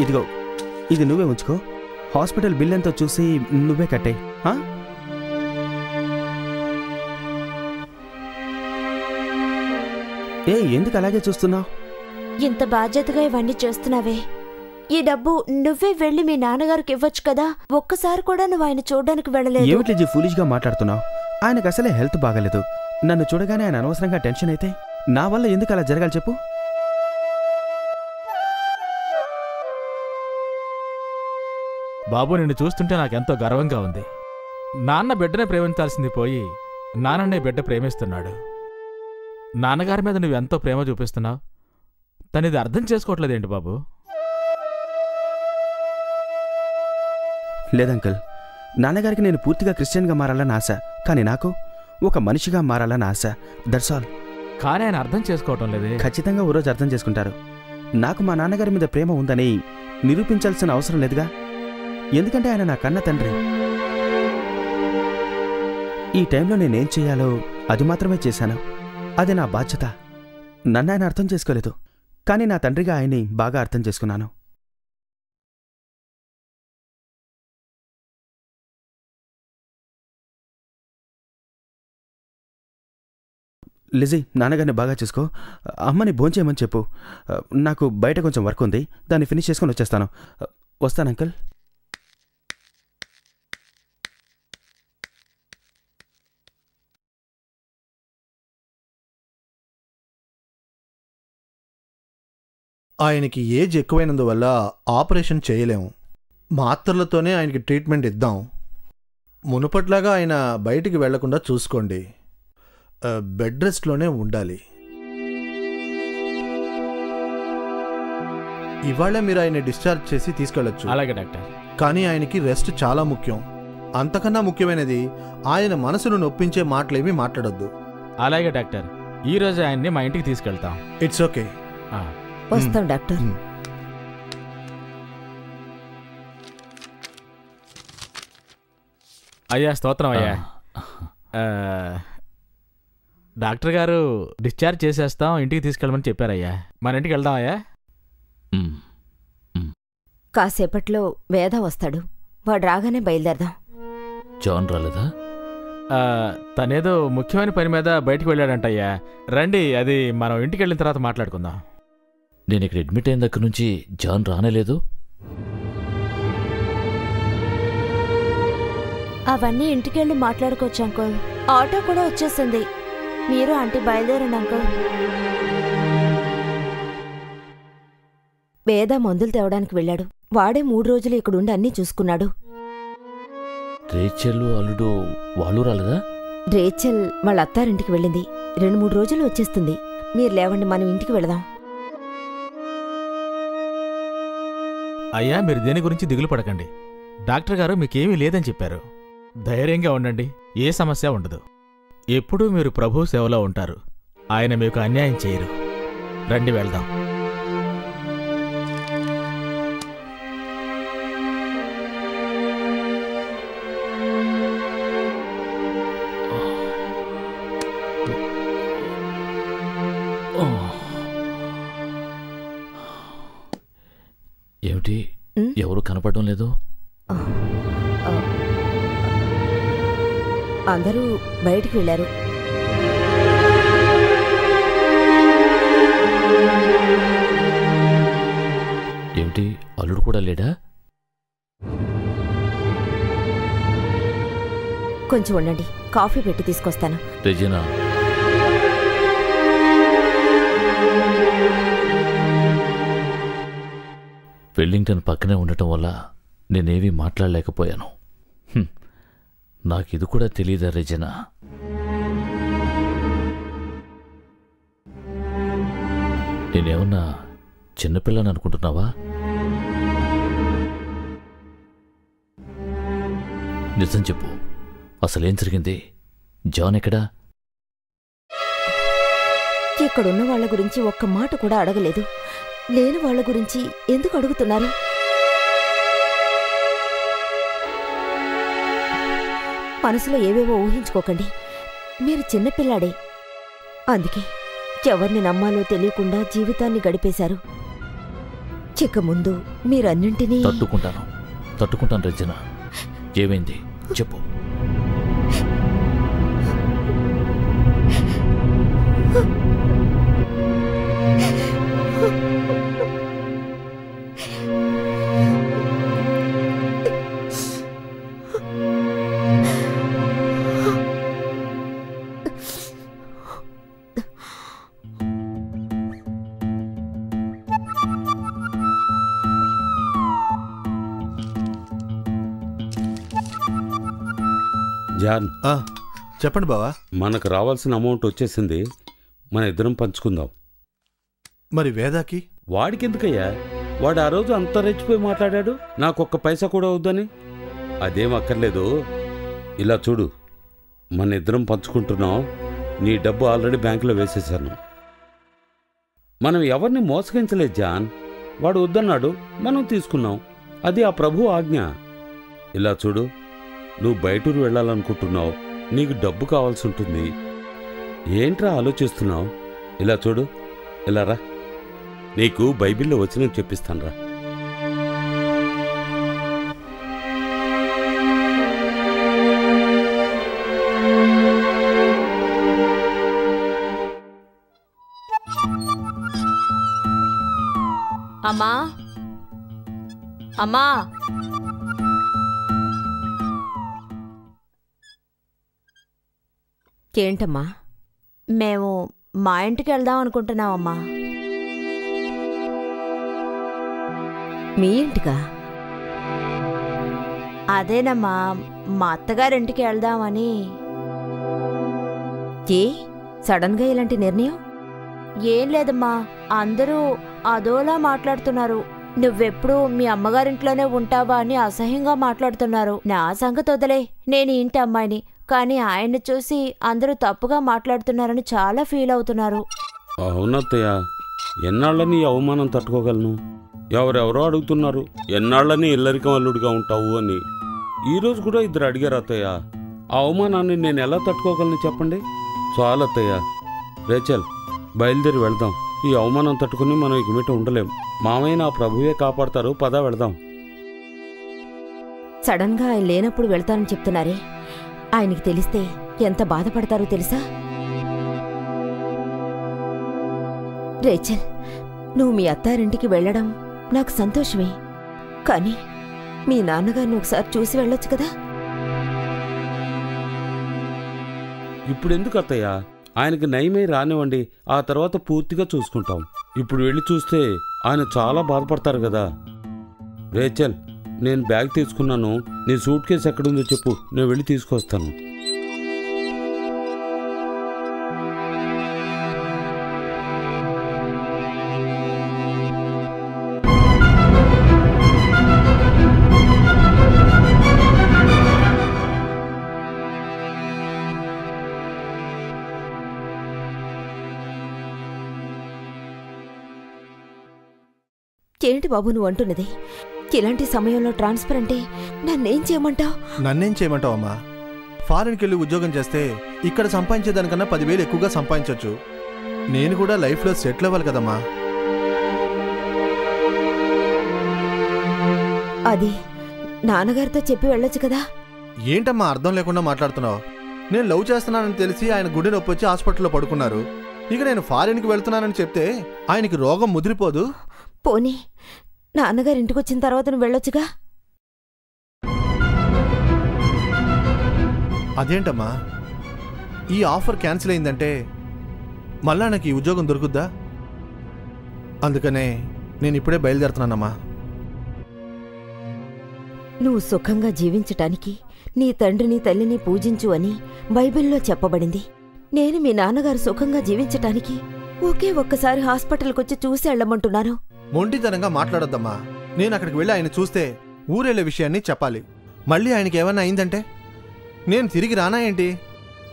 ఇదిగో, ఇది నువ్వే ఉంచుకో. హాస్పిటల్ బిల్ ఎంతో చూసి నువ్వే కట్టాయి. ఏ, ఎందుకు అలాగే చూస్తున్నావు? ఇంత బాధ్యతగా ఇవన్నీ చేస్తున్నావే, ఈ డబ్బు నువ్వే వెళ్ళి మీ నాన్నగారికి ఇవ్వచ్చు కదా. ఒక్కసారి కూడా నువ్వు ఆయన చూడడానికి వెళ్ళలేదు. ఏమిటి ఫూలిష్గా మాట్లాడుతున్నావు? ఆయనకు అసలే హెల్త్ బాగాలేదు. నన్ను చూడగానే ఆయన అనవసరంగా టెన్షన్ అయితే నా వల్ల ఎందుకు అలా జరగాలి చెప్పు? బాబు, నిన్ను చూస్తుంటే నాకెంతో గర్వంగా ఉంది. నాన్న బిడ్డనే ప్రేమించాల్సింది పోయి నాన్ననే బిడ్డ ప్రేమిస్తున్నాడు. నాన్నగారి మీద నువ్వెంతో ప్రేమ చూపిస్తున్నావు, తనిది అర్థం చేసుకోవట్లేదేంటి బాబు? లేదంకల్, నాన్నగారికి నేను పూర్తిగా క్రిస్టియన్గా మారాలని ఆశ, కానీ నాకు ఒక మనిషిగా మారాలని ఆశ. That's all. కానీ ఆయన అర్థం చేసుకోవటం లేదే. ఖచ్చితంగా ఓ రోజు అర్థం చేసుకుంటారు. నాకు మా నాన్నగారి మీద ప్రేమ ఉందని నిరూపించాల్సిన అవసరం లేదుగా, ఎందుకంటే ఆయన నా కన్న తండ్రి. ఈ టైంలో నేనేం చేయాలో అది మాత్రమే చేశాను. అది నా బాధ్యత. నన్ను ఆయన అర్థం చేసుకోలేదు, కానీ నా తండ్రిగా ఆయన్ని బాగా అర్థం చేసుకున్నాను. లిజీ, నాన్నగారిని బాగా చూసుకో. అమ్మని భోంచేయమని చెప్పు. నాకు బయట కొంచెం వర్క్ ఉంది, దాన్ని ఫినిష్ చేసుకొని వచ్చేస్తాను. వస్తాను అంకుల్. ఆయనకి ఏజ్ ఎక్కువైనందువల్ల ఆపరేషన్ చేయలేము. మాత్రలతోనే ఆయనకి ట్రీట్మెంట్ ఇద్దాం. మునుపట్లాగా ఆయన బయటికి వెళ్లకుండా చూసుకోండి. బెడ్ రెస్ట్లోనే ఉండాలి. ఇవాళ మీరు ఆయన డిశ్చార్జ్ చేసి తీసుకెళ్లొచ్చు. అలాగే డాక్టర్. కానీ ఆయనకి రెస్ట్ చాలా ముఖ్యం. అంతకన్నా ముఖ్యమైనది ఆయన మనసును నొప్పించే మాటలేమీ మాట్లాడొద్దు. అలాగే డాక్టర్, ఈ రోజు ఆయన్ని మా ఇంటికి తీసుకెళ్తాం. It's okay. వస్తాం డాక్టర్. అయ్యా స్తోత్రం అయ్యా. డాక్టర్ గారు డిశ్చార్జ్ చేసేస్తాం, ఇంటికి తీసుకెళ్ళమని చెప్పారయ్యా. మన ఇంటికి వెళ్దామయ్యా. కాసేపట్లో వేద వస్తాడు, వాడు రాగానే బయలుదేరదాం. జాన్ రాలేదా? తనేదో ముఖ్యమైన పని మీద బయటికి వెళ్ళాడంటయ్యా. రండి, అది మనం ఇంటికి వెళ్ళిన తర్వాత మాట్లాడుకుందాం. నేను ఇక్కడ అడ్మిట్ అయిన దగ్గర నుంచి జాన్ రానేలేదు. అవన్నీ ఇంటికెళ్ళి మాట్లాడుకోవచ్చు అంకుల్. ఆటో కూడా వచ్చేసింది. మీరు ఆంటీ బయలుదేరండి అంకుల్. వేద మందులు తేవడానికి వెళ్ళాడు. వాడే 3 రోజులు ఇక్కడుండి అన్నీ చూసుకున్నాడు. రేచెల్ అల్లుడు వాళ్ళు రాలేదా? రేచెల్ వాళ్ళ అత్తారింటికి వెళ్ళింది. 2-3 రోజులు వచ్చేస్తుంది. మీరు లేవండి, మనం ఇంటికి వెళదాం. అయ్యా, మీరు దేని గురించి దిగులు పడకండి. డాక్టర్ గారు మీకేమీ లేదని చెప్పారు. ధైర్యంగా ఉండండి, ఏ సమస్య ఉండదు. ఎప్పుడూ మీరు ప్రభు సేవలో ఉంటారు. ఆయన మీకు అన్యాయం చేయరు. రండి, వెళ్దాం. ఏమిటి, ఎవరు కనపడడం లేదు? అందరూ బయటికి వెళ్ళారు. ఏమిటి, అల్లుడు కూడా లేడా? కొంచెం ఉండండి, కాఫీ పెట్టి తీసుకొస్తాను. రెజినా, వెల్లింగ్టన్ పక్కనే ఉండటం వల్ల నేనేమీ మాట్లాడలేకపోయాను. నాకిది కూడా తెలీదా రెజినా? నేనేమన్నా చిన్నపిల్లని అనుకుంటున్నావా? నిజం చెప్పు, అసలేం జరిగింది? జాన్ ఎక్కడా? ఇక్కడున్న వాళ్ళ గురించి ఒక్క మాట కూడా అడగలేదు. లేని వాళ్ళ గురించి ఎందుకు అడుగుతున్నారు? మనసులో ఏవేవో ఊహించుకోకండి. మీరు చిన్నపిల్లాడే. అందుకే ఎవరిని నమ్మాలో తెలియకుండా జీవితాన్ని గడిపేశారు. చిక్క ముందు మీరన్నింటినీ తట్టుకుంటాను రెజినా. ఏమైంది చెప్పు. జాన్, చెప్పండి బావా. మనకు రావాల్సిన అమౌంట్ వచ్చేసింది. మన ఇద్దరం పంచుకుందాం. మరి వేదాకి? వాడికెందుకయ్యా? వాడు ఆ రోజు అంత రెచ్చిపోయి మాట్లాడాడు, నాకొక్క పైసా కూడా వద్దని. అదేం అక్కర్లేదు. ఇలా చూడు, మన ఇద్దరం పంచుకుంటున్నాం. నీ డబ్బు ఆల్రెడీ బ్యాంకులో వేసేశాను. మనం ఎవరిని మోసగించలేదు జాన్. వాడు వద్దన్నాడు, మనం తీసుకున్నాం. అది ఆ ప్రభు ఆజ్ఞ. ఇలా చూడు, నువ్వు బయటూరు వెళ్ళాలనుకుంటున్నావు, నీకు డబ్బు కావాల్సి ఉంటుంది. ఏంట్రా ఆలోచిస్తున్నావు? ఇలా చూడు, ఇలా రా, నీకు బైబిల్లో వచ్చినట్టు చెప్పిస్తానురా. అమ్మా, అమ్మా, ఏంటమ్మా? మేము మా ఇంటికి వెళ్దాం అనుకుంటున్నామమ్మా. మీ ఇంటికా? అదేనమ్మా, మా అత్తగారింటికి వెళ్దామని. ఏ సడన్గా ఇలాంటి నిర్ణయం? ఏం లేదమ్మా, అందరూ అదోలా మాట్లాడుతున్నారు. నువ్వెప్పుడు మీ అమ్మగారింట్లోనే ఉంటావా అని అసహ్యంగా మాట్లాడుతున్నారు. నా సంగతి వదిలే, నేను ఇంటి అమ్మాయిని. కానీ ఆయన్ని చూసి అందరూ తప్పుగా మాట్లాడుతున్నారని చాలా ఫీల్ అవుతున్నారు. అవునత్తయ్య, ఎన్నాళ్ళని అవమానం తట్టుకోగలను? ఎవరెవరో అడుగుతున్నారు, ఎన్నాళ్ళని ఇల్లరికం అల్లుడిగా ఉంటావు అని. ఈరోజు కూడా ఇద్దరు అడిగారు అత్తయ్య. ఆ అవమానాన్ని నేను ఎలా తట్టుకోగలను చెప్పండి? చాలత్తయ్య. రేచల్, బయలుదేరి వెళ్దాం. ఈ అవమానం తట్టుకుని మనం ఇక మీట ఉండలేం. మామయ్య నా ప్రభువే కాపాడతారు. పద వెళదాం. సడన్ గా ఆయన లేనప్పుడు వెళ్తానని చెప్తున్నారే, ఆయనకి తెలిస్తే ఎంత బాధపడతారో తెలుసా? రేచల్, నువ్వు మీ అత్తారింటికి వెళ్ళడం నాకు సంతోషమే, కానీ మీ నాన్నగారిని ఒకసారి చూసి వెళ్ళొచ్చు కదా. ఇప్పుడెందుకు అత్తయ్య? ఆయనకి నయమై రానివ్వండి, ఆ తర్వాత పూర్తిగా చూసుకుంటాం. ఇప్పుడు వెళ్ళి చూస్తే ఆయన చాలా బాధపడతారు కదా. రేచల్, నేను బ్యాగ్ తీసుకున్నాను. నీ సూట్ కేసు ఎక్కడుందో చెప్పు, నేను వెళ్ళి తీసుకొస్తాను. ఏంటి బాబు నువ్వు అంటున్నది? ఇలాంటి సమయంలో ట్రాన్స్ఫర్ అంటే నన్నేం చేయమంటావు? నన్నేం చేయమంటావు అమ్మా? ఫారెన్కి వెళ్ళి ఉద్యోగం చేస్తే ఇక్కడ సంపాదించేదానికన్నా 10,000 ఎక్కువగా సంపాదించవచ్చు. నేను కూడా లైఫ్లో సెటిల్ అవ్వాలి కదమ్మా. అది నాన్నగారితో చెప్పి వెళ్ళొచ్చు కదా. ఏంటమ్మా అర్థం లేకుండా మాట్లాడుతున్నావు? నేను లవ్ చేస్తున్నానని తెలిసి ఆయన గుండె నొప్పి వచ్చి హాస్పిటల్లో పడుకున్నారు. ఇక నేను ఫారెన్కి వెళ్తున్నానని చెప్తే ఆయనకి రోగం ముదిరిపోదు? పోనీ నాన్నగారు ఇంటికి వచ్చిన తర్వాత నువ్వు వెళ్ళొచ్చుగా. అదేంటమ్మా, ఈ ఆఫర్ క్యాన్సిల్ అయిందంటే మళ్ళా నాకు ఈ ఉద్యోగం దొరుకుద్దా? అందుకనే నేను ఇప్పుడే బయలుదేరుతున్నానమ్మా. నువ్వు సుఖంగా జీవించటానికి నీ తండ్రిని తల్లిని పూజించు అని బైబిల్లో చెప్పబడింది. నేను మీ నాన్నగారు సుఖంగా జీవించటానికి ఒకే ఒక్కసారి హాస్పిటల్కొచ్చి చూసి వెళ్ళమంటున్నాను. మొండితనంగా మాట్లాడొద్దమ్మా. నేను అక్కడికి వెళ్ళి ఆయన చూస్తే ఊరెళ్ళే విషయాన్ని చెప్పాలి. మళ్ళీ ఆయనకి ఏమన్నా అయిందంటే నేను తిరిగి రానా ఏంటి?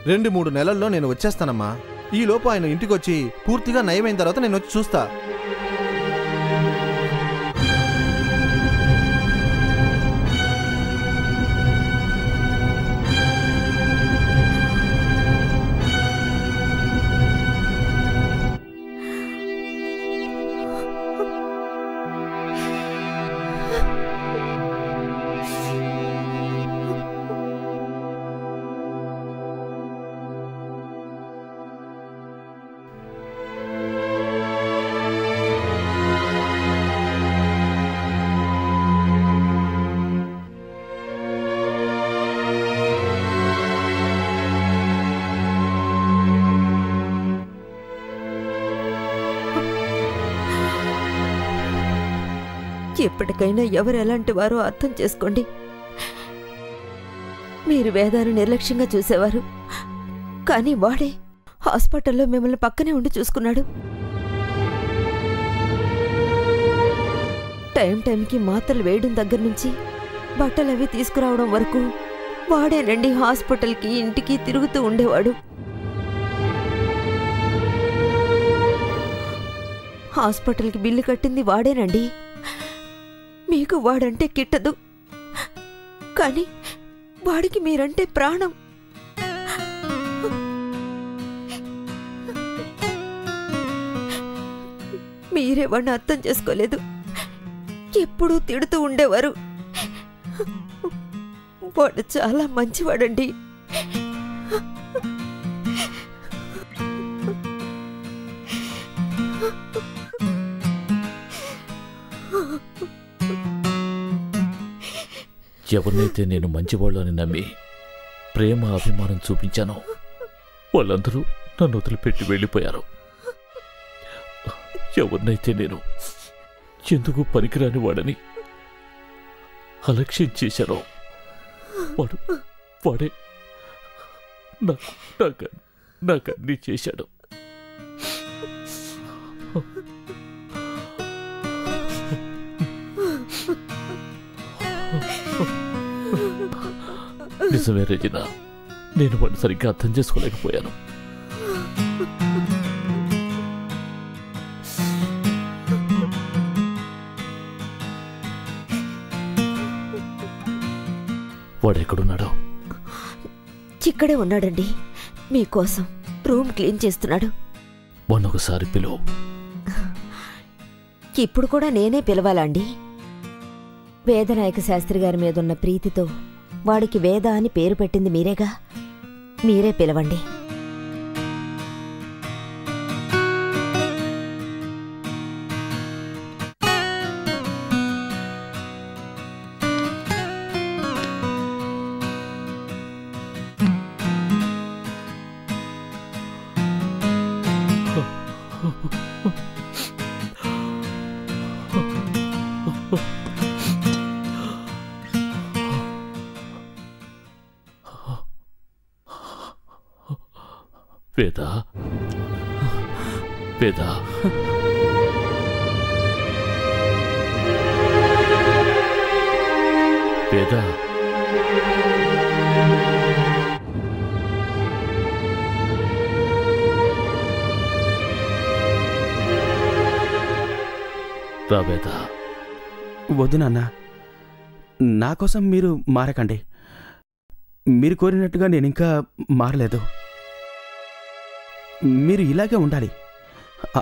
2-3 నెలల్లో నేను వచ్చేస్తానమ్మా. ఈలోపు ఆయన ఇంటికి వచ్చి పూర్తిగా నయమైన తర్వాత నేను వచ్చి చూస్తా. ఎప్పటికైనా ఎవరు ఎలాంటి వారో అర్థం చేసుకోండి. మీరు వేదాన్ని నిర్లక్ష్యంగా చూసేవారు, కానీ వాడే హాస్పిటల్లో మిమ్మల్ని పక్కనే ఉండి చూసుకున్నాడు. టైంకి మాత్రలు వేయడం దగ్గర నుంచి బట్టలవి తీసుకురావడం వరకు వాడేనండి హాస్పిటల్కి ఇంటికి తిరుగుతూ ఉండేవాడు. హాస్పిటల్కి బిల్లు కట్టింది వాడేనండి. మీకు వాడంటే కిట్టదు, కానీ వాడికి మీరంటే ప్రాణం. మీరే వాడిని అర్థం చేసుకోలేదు. ఎప్పుడూ తిడుతూ ఉండేవారు. వాడు చాలా మంచివాడండి. ఎవరినైతే నేను మంచివాళ్ళు అని నమ్మి ప్రేమ అభిమానం చూపించానో వాళ్ళందరూ నన్ను వదిలిపెట్టి వెళ్ళిపోయారు. ఎవరినైతే నేను ఎందుకు పనికిరాని వాడని అలక్ష్యం చేశానో వాడే నాకు అన్నీ చేశాడు. నిజమే రెజినా, నేను వాడిని సరిగ్గా అర్థం చేసుకోలేకపోయాను. వాడెక్కడున్నాడో? ఇక్కడే ఉన్నాడండి మీకోసం. రూమ్ క్లీన్ చేస్తున్నాడు. మొన్నొకసారి పిలువు. ఇప్పుడు కూడా నేనే పిలవాలండి? వేదనాయక శాస్త్రి గారి మీదున్న ప్రీతితో వాడికి వేద అని పేరు పెట్టింది మీరేగా, మీరే పిలవండి. వేద, వేద, వేద, రా వేద. వద్దు నాన్న, నా కోసం మీరు మారకండి. మీరు కోరినట్టుగా నేను ఇంకా మారలేదు. మీరు ఇలాగే ఉండాలి,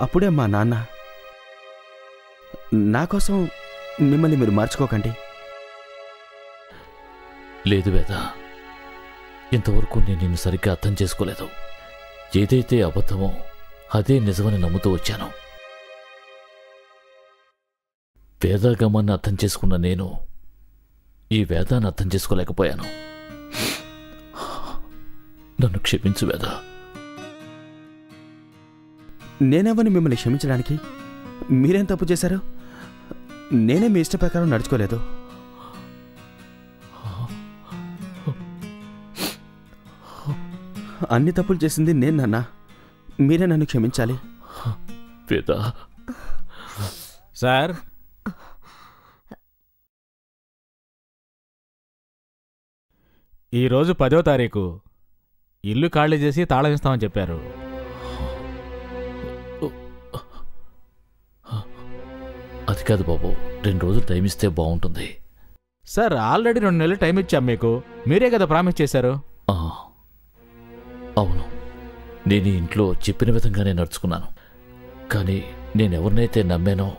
అప్పుడే మా నాన్న. నా కోసం మిమ్మల్ని మీరు మార్చుకోకండి. లేదు వేద, ఇంతవరకు నేను నిన్ను సరిగ్గా అర్థం చేసుకోలేదు. ఏదైతే అబద్ధమో అదే నిజమని నమ్ముతూ వచ్చాను. వేదాగమాన్ని అర్థం చేసుకున్న నేను ఈ వేదాన్ని అర్థం చేసుకోలేకపోయాను. నన్ను క్షమించు వేద. నేనెవరిని మిమ్మల్ని క్షమించడానికి? మీరేం తప్పు చేశారు? నేనే మీ ఇష్ట ప్రకారం నడుచుకోలేదు. అన్ని తప్పులు చేసింది నేను నాన్న, మీరే నన్ను క్షమించాలి. వేద. సార్, ఈరోజు 10వ తారీఖు ఇల్లు ఖాళీ చేసి తాళం ఇస్తామని చెప్పారు. అది కాదు బాబు, 2 రోజులు టైం ఇస్తే బాగుంటుంది. సార్, ఆల్రెడీ 2 నెలలు టైం ఇచ్చాం మీకు. మీరే కదా ప్రామిస్ చేశారు. అవును, నేను ఈ ఇంట్లో చెప్పిన విధంగానే నడుచుకున్నాను. కానీ నేనెవరినైతే నమ్మానో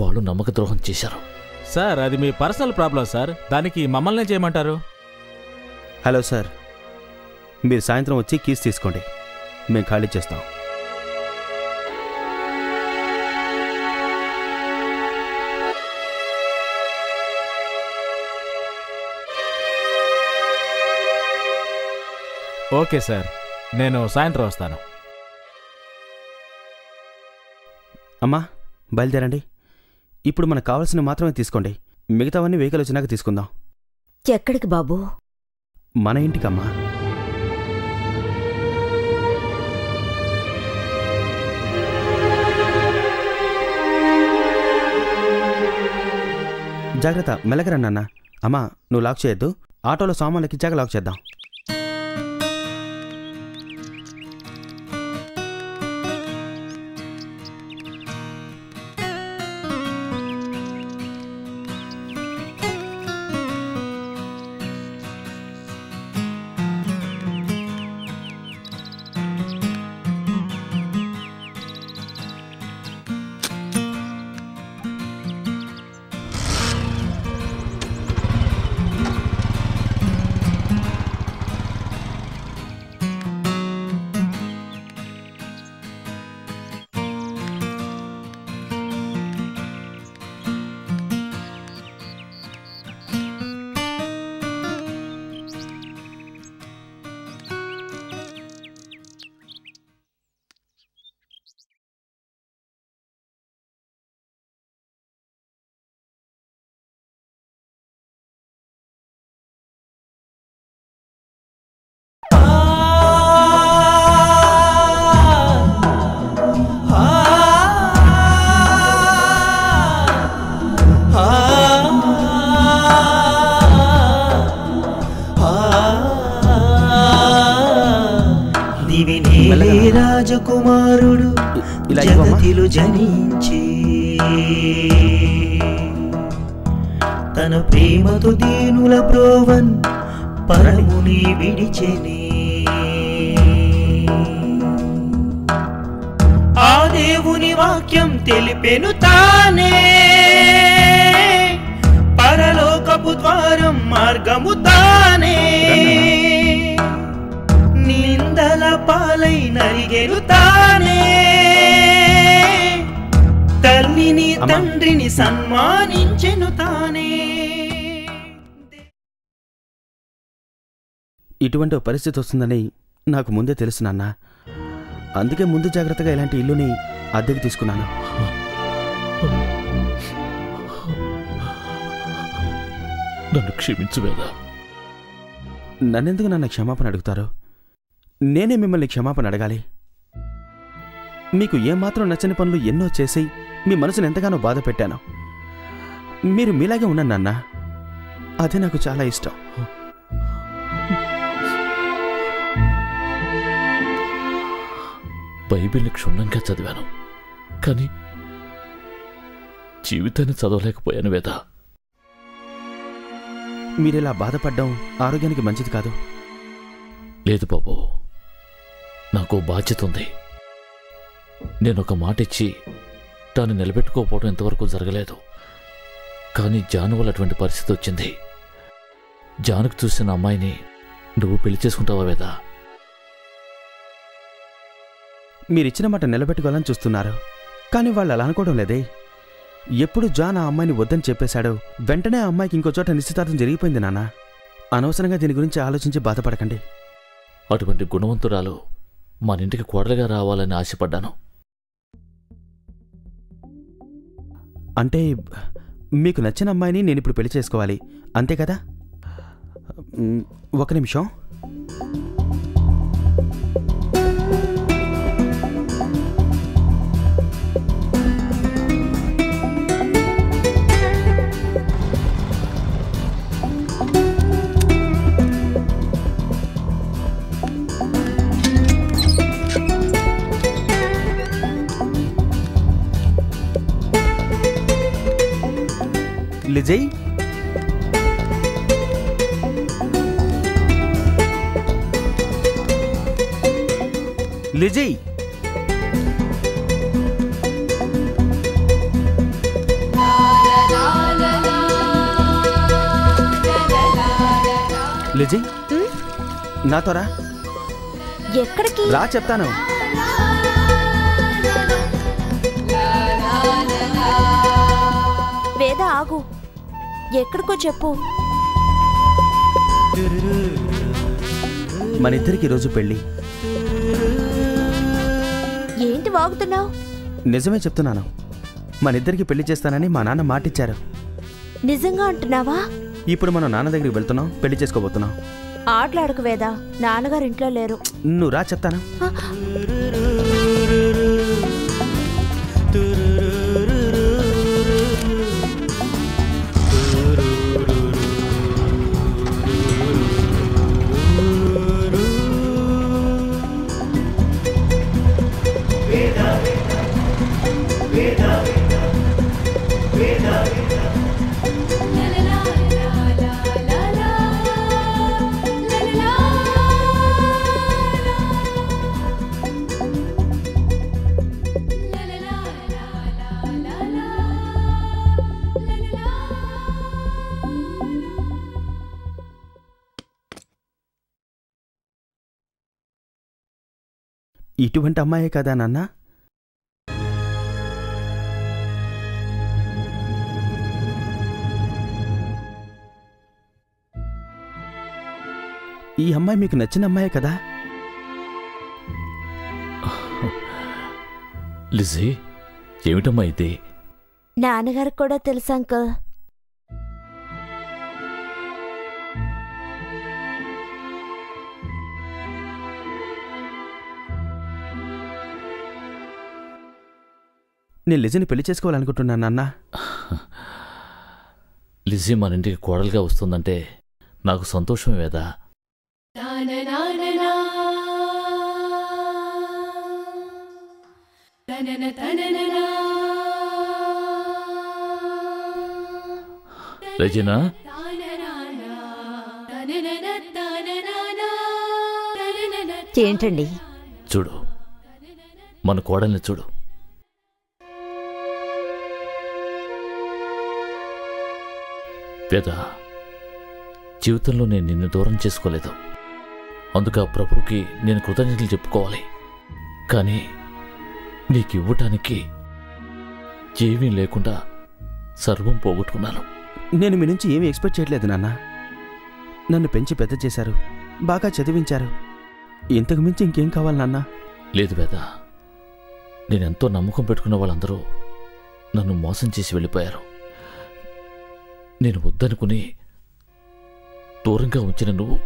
వాళ్ళు నమ్మక ద్రోహం చేశారు. సార్, అది మీ పర్సనల్ ప్రాబ్లం సార్. దానికి మమ్మల్ని చేయమంటారు? హలో సార్, మీరు సాయంత్రం వచ్చి కీస్ తీసుకోండి, మేము ఖాళీ చేస్తాం. ఓకే సార్, నేను సాయంత్రం వస్తాను. అమ్మా, బయలుదేరండి. ఇప్పుడు మనకు కావాల్సిన మాత్రమే తీసుకోండి, మిగతావన్నీ వెహికల్ వచ్చినాక తీసుకుందాం. ఎక్కడికి బాబు? మన ఇంటికమ్మా. జాగ్రత్త, మెల్లగరా నాన్న. అమ్మా, నువ్వు లాక్ చేయొద్దు. ఆటోలో సామాన్లకి ఇచ్చాక లాక్ చేద్దాం. రాజకుమారుడు జగతిలో జనించి తన ప్రేమతో దీనుల బ్రోవన్ పరముని విడిచెనే. వాక్యం తెలిపెను తానే పరలోకపు ద్వారం మార్గము తానే నిందల పాలై నరిగెను తానే తల్లిని తండ్రిని సన్మానించెను తానే. ఇటువంటి పరిస్థితి వస్తుందని నాకు ముందే తెలుసు నాన్న. అందుకే ముందు జాగ్రత్తగా ఇలాంటి ఇల్లుని అద్దెకి తీసుకున్నాను. నన్ను క్షమించు వేద. నన్నెందుకు నన్ను క్షమాపణ అడుగుతారు? నేనే మిమ్మల్ని క్షమాపణ అడగాలి. మీకు ఏమాత్రం నచ్చని పనులు ఎన్నో చేసి మీ మనసును ఎంతగానో బాధ పెట్టాను. మీరు మీలాగే ఉన్నాను నాన్న. అదే నాకు చాలా ఇష్టం. బైబిల్ని క్షుణ్ణంగా చదివాను, కానీ జీవితాన్ని చదవలేకపోయాను వేద. మీరిలా బాధపడ్డం ఆరోగ్యానికి మంచిది కాదు. లేదు బాబు, నాకు బాధ్యత ఉంది. నేనొక మాట ఇచ్చి దాన్ని నిలబెట్టుకోకపోవడం ఇంతవరకు జరగలేదు. కానీ జాను వల్ల అటువంటి పరిస్థితి వచ్చింది. జానుకు చూసిన అమ్మాయిని నువ్వు పెళ్లి చేసుకుంటావా వేదా? మీరిచ్చిన మాట నిలబెట్టుకోవాలని చూస్తున్నారు, కానీ వాళ్ళు అలా అనుకోవడం లేదే. ఎప్పుడు జాన్ ఆ అమ్మాయిని వద్దని చెప్పేశాడో వెంటనే ఆ అమ్మాయికి ఇంకో చోట నిశ్చితార్థం జరిగిపోయింది నాన్న. అనవసరంగా దీని గురించి ఆలోచించి బాధపడకండి. అటువంటి గుణవంతురాలు మన ఇంటికి కోడలుగా రావాలని ఆశపడ్డాను. అంటే మీకు నచ్చిన అమ్మాయిని నేను ఇప్పుడు పెళ్లి చేసుకోవాలి, అంతే కదా? ఒక నిమిషం. లిజయ్, లిజయ్, లిజయ్, నాతో రా. ఎక్కడికి రా చెప్తాను. వేద ఆగు, ఎక్కడికో చెప్పు. మన ఇద్దరికి ఈరోజు పెళ్ళి. ఏంటి వాగుతున్నావు? నిజమే చెప్తున్నాను. మన ఇద్దరికి పెళ్లి చేస్తానని మా నాన్న మాటిచ్చారు. నిజంగా అంటున్నావా? ఇప్పుడు మనం నాన్న దగ్గరికి వెళ్తున్నాం, పెళ్లి చేసుకోబోతున్నాం. ఆటలాడకు వేద, నాన్నగారు ఇంట్లో లేరు. నువ్వు రా చెప్తాను. ఇటువంటి అమ్మాయే కదా నాన్న? ఈ అమ్మాయి మీకు నచ్చిన అమ్మాయే కదా? లిజీ, ఏమిటమ్మా ఇది? నాన్నగారికి కూడా తెలుసు అంకుల్. నేను లిజీని పెళ్లి చేసుకోవాలనుకుంటున్నాను నాన్న. లిజీ మన ఇంటికి కోడలుగా వస్తుందంటే నాకు సంతోషమే వేదా. రజనా, ఏంటండి? చూడు, మన కోడల్ని చూడు. వేద, జీవితంలో నేను నిన్ను దూరం చేసుకోలేదు. అందుకు ఆ ప్రభువుకి నేను కృతజ్ఞతలు చెప్పుకోవాలి. కానీ నీకు ఇవ్వటానికి ఏమీ లేకుండా సర్వం పోగొట్టుకున్నాను. నేను మీ నుంచి ఏమీ ఎక్స్పెక్ట్ చేయట్లేదు నాన్న. నన్ను పెంచి పెద్ద చేశారు, బాగా చదివించారు. ఇంతకు మించి ఇంకేం కావాలి నాన్న? లేదు వేద, నేనెంతో నమ్మకం పెట్టుకున్న వాళ్ళందరూ నన్ను మోసం చేసి వెళ్ళిపోయారు. నేను వద్దనుకుని దూరంగా ఉంచిన నువ్వు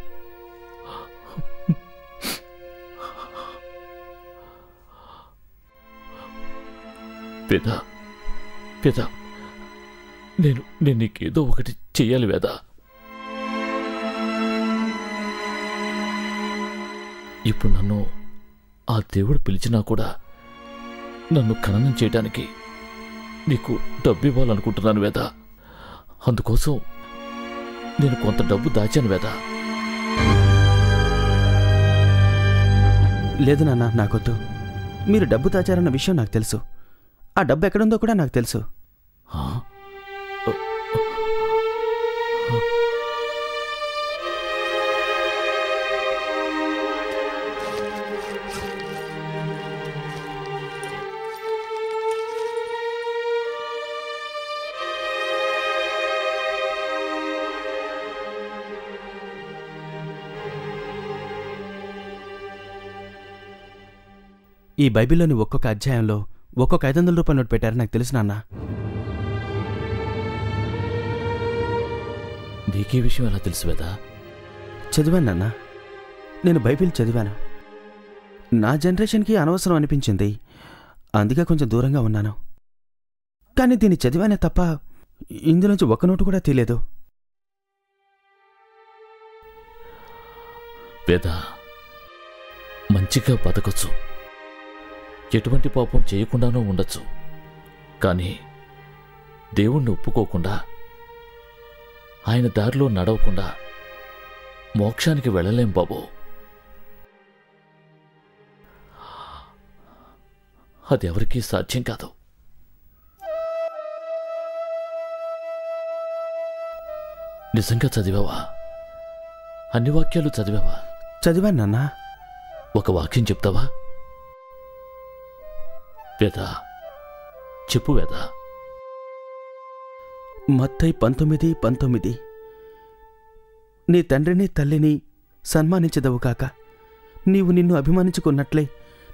వేద, వేద, నేను నీకేదో ఒకటి చెయ్యాలి వేద. ఇప్పుడు నన్ను ఆ దేవుడు పిలిచినా కూడా నన్ను ఖననం చేయడానికి నీకు డబ్బు ఇవ్వాలనుకుంటున్నాను వేద. అందుకోసం నేను కొంత డబ్బు దాచాను వేద. లేదు నాన్న, నాకొద్దు. మీరు డబ్బు దాచారన్న విషయం నాకు తెలుసు. ఆ డబ్బు ఎక్కడుందో కూడా నాకు తెలుసు. ఈ బైబిల్లోని ఒక్కొక్క అధ్యాయంలో ఒక్కొక్క 500 రూపాయల నోటు పెట్టారు, నాకు తెలుసు నాన్న. నీకే విషయం ఎలా తెలుసు వేదా? చదివాను నాన్న, నేను బైబిల్ చదివాను. నా జనరేషన్కి అనవసరం అనిపించింది, అందుకే కొంచెం దూరంగా ఉన్నాను. కానీ దీన్ని చదివానే తప్ప ఇందులోంచి ఒక్క నోటు కూడా తీయలేదు. వేదా, మంచిగా బతకొచ్చు, ఎటువంటి పాపం చేయకుండానూ ఉండొచ్చు. కానీ దేవుణ్ణి ఒప్పుకోకుండా, ఆయన దారిలో నడవకుండా మోక్షానికి వెళ్ళలేం బాబు. అది ఎవరికీ సాధ్యం కాదు. నిజంగా చదివావా? అన్ని వాక్యాలు చదివావా? చదివాను నాన్న. ఒక వాక్యం చెప్తావా? వేదా, చెప్పు వేదా. మత్తయి 19:19 నీ తండ్రిని తల్లిని సన్మానించదవుగాక, నీవు నిన్ను అభిమానించుకున్నట్లే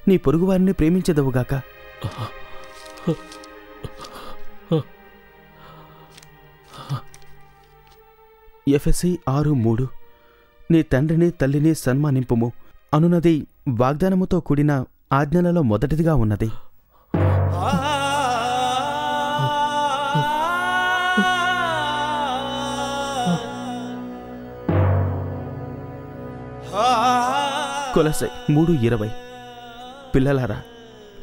నీ పొరుగువారిని ప్రేమించదవుగాక. ఎఫెసీ 6:3 నీ తండ్రిని తల్లిని సన్మానింపుము అనున్నది వాగ్దానముతో కూడిన ఆజ్ఞలలో మొదటిదిగా ఉన్నది. కొలసై 3:20 పిల్లలారా,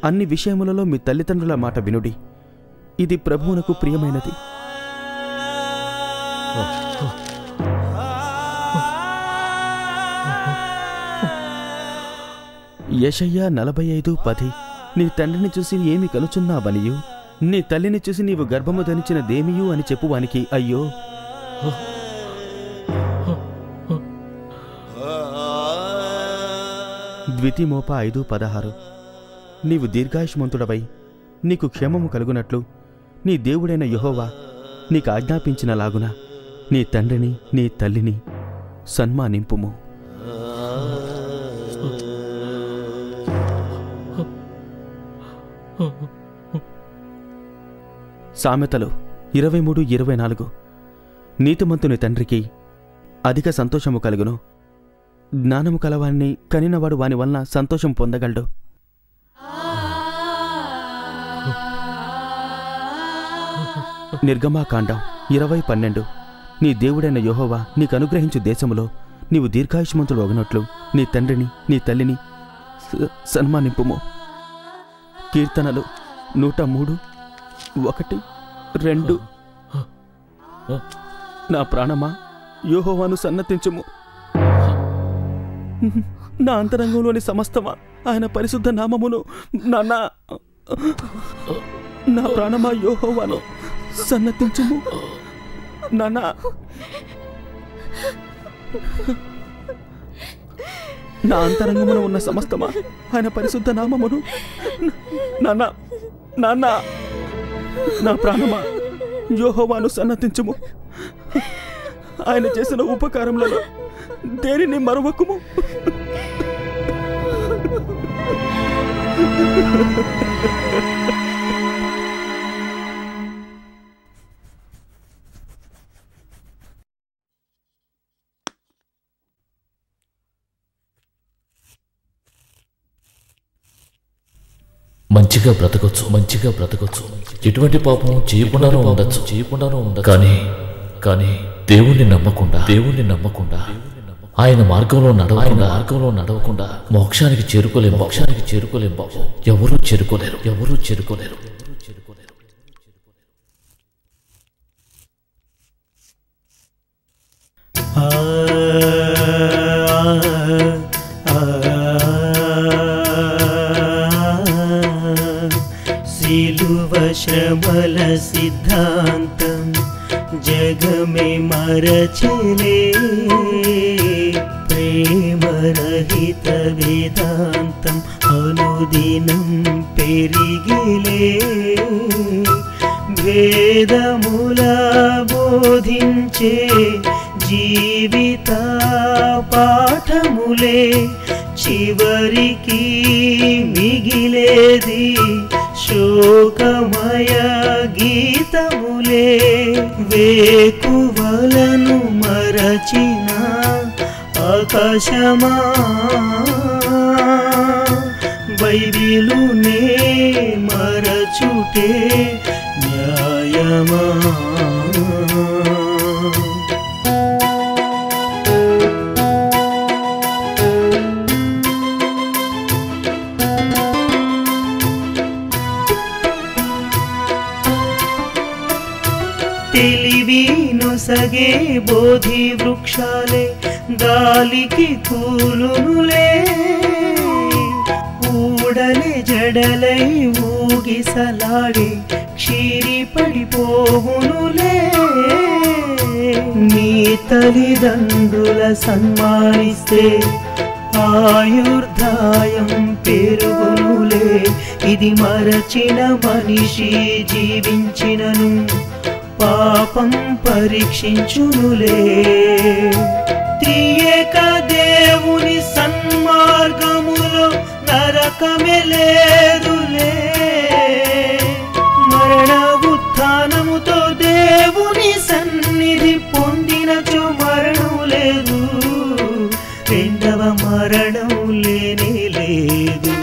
అన్ని విషయములలో మీ తల్లిదండ్రుల మాట వినుడి, ఇది ప్రభువునకు ప్రియమైనది. యెషయా 45:10 నీ తండ్రిని చూసి ఏమి కనుచున్నావనియు నీ తల్లిని చూసి నీవు గర్భము ధరించిన దేమియు అని చెప్పువానికి అయ్యో. ద్వితీమోప 5:16 నీవు దీర్ఘాయుష్మంతుడవై నీకు క్షేమము కలుగునట్లు నీ దేవుడైన యెహోవా నీకు ఆజ్ఞాపించినలాగున నీ తండ్రిని నీ తల్లిని సన్మానింపుము. సామెతలు 23:24 నీతిమంతుని తండ్రికి అధిక సంతోషము కలుగును, జ్ఞానము కలవాన్ని కనినవాడు వాని వలన సంతోషం పొందగలడు. నిర్గమాకాండం 20:12 నీ దేవుడైన యెహోవా నీకు అనుగ్రహించు దేశములో నీవు దీర్ఘాయుష్మంతుడు అగునట్లు నీ తండ్రిని నీ తల్లిని సన్మానింపుము. కీర్తనలు 103:1-2 నా ప్రాణమా యెహోవాను సన్నతించుము, నా అంతరంగంలోని సమస్తమా ఆయన పరిశుద్ధ నామమును. నా ప్రాణమా యెహోవాను సన్నతించుము, నాన్న నా అంతరంగమున ఉన్న సమస్తమా ఆయన పరిశుద్ధ నామమును నాన్న నాన్న నా ప్రాణమా యెహోవాను సన్నతించుము. ఆయన చేసిన ఉపకారములలో దేనిని మరువకుము. మంచిగా బ్రతకొచ్చు, ఎటువంటి పాపం చేయకుండానూ ఉండొచ్చు. కానీ దేవుణ్ణి నమ్మకుండా ఆయన మార్గంలో నడవకుండా మోక్షానికి చేరుకోలేం బాబు. ఎవరూ చేరుకోలేరు. సిలువ శ్రమల సిద్ధాంతం జగమే మరచలే, ప్రేమరహిత వేదాంతం అనుదినం పెరిగిలే. భేదముల బోధించే జీవిత పాఠములే చివరికి మిగిలేది శోకమయ గీతములే. వేకువలను మరచిన ఆకాశమా బైబిలునే మరచుటే న్యాయమా? తెలివినొసగే బోధి వృక్షాలే గాలికి కూలునులే, ఊడలే జడలై ఊగిసలాడే క్షీరి పడిపోవునులే. నీ తల్లిదండ్రుల సన్మానిస్తే ఆయుర్దాయం పెరుగునులే. ఇది మరచిన మనిషి జీవించినను పాపం పరీక్షించునులే. త్రియేక దేవుని సన్మార్గములో నరకమే లేదులే. మరణ ఉత్థానముతో దేవుని సన్నిధి పొందినచో మరణం లేదు, రెండవ మరణం లేనే లేదు.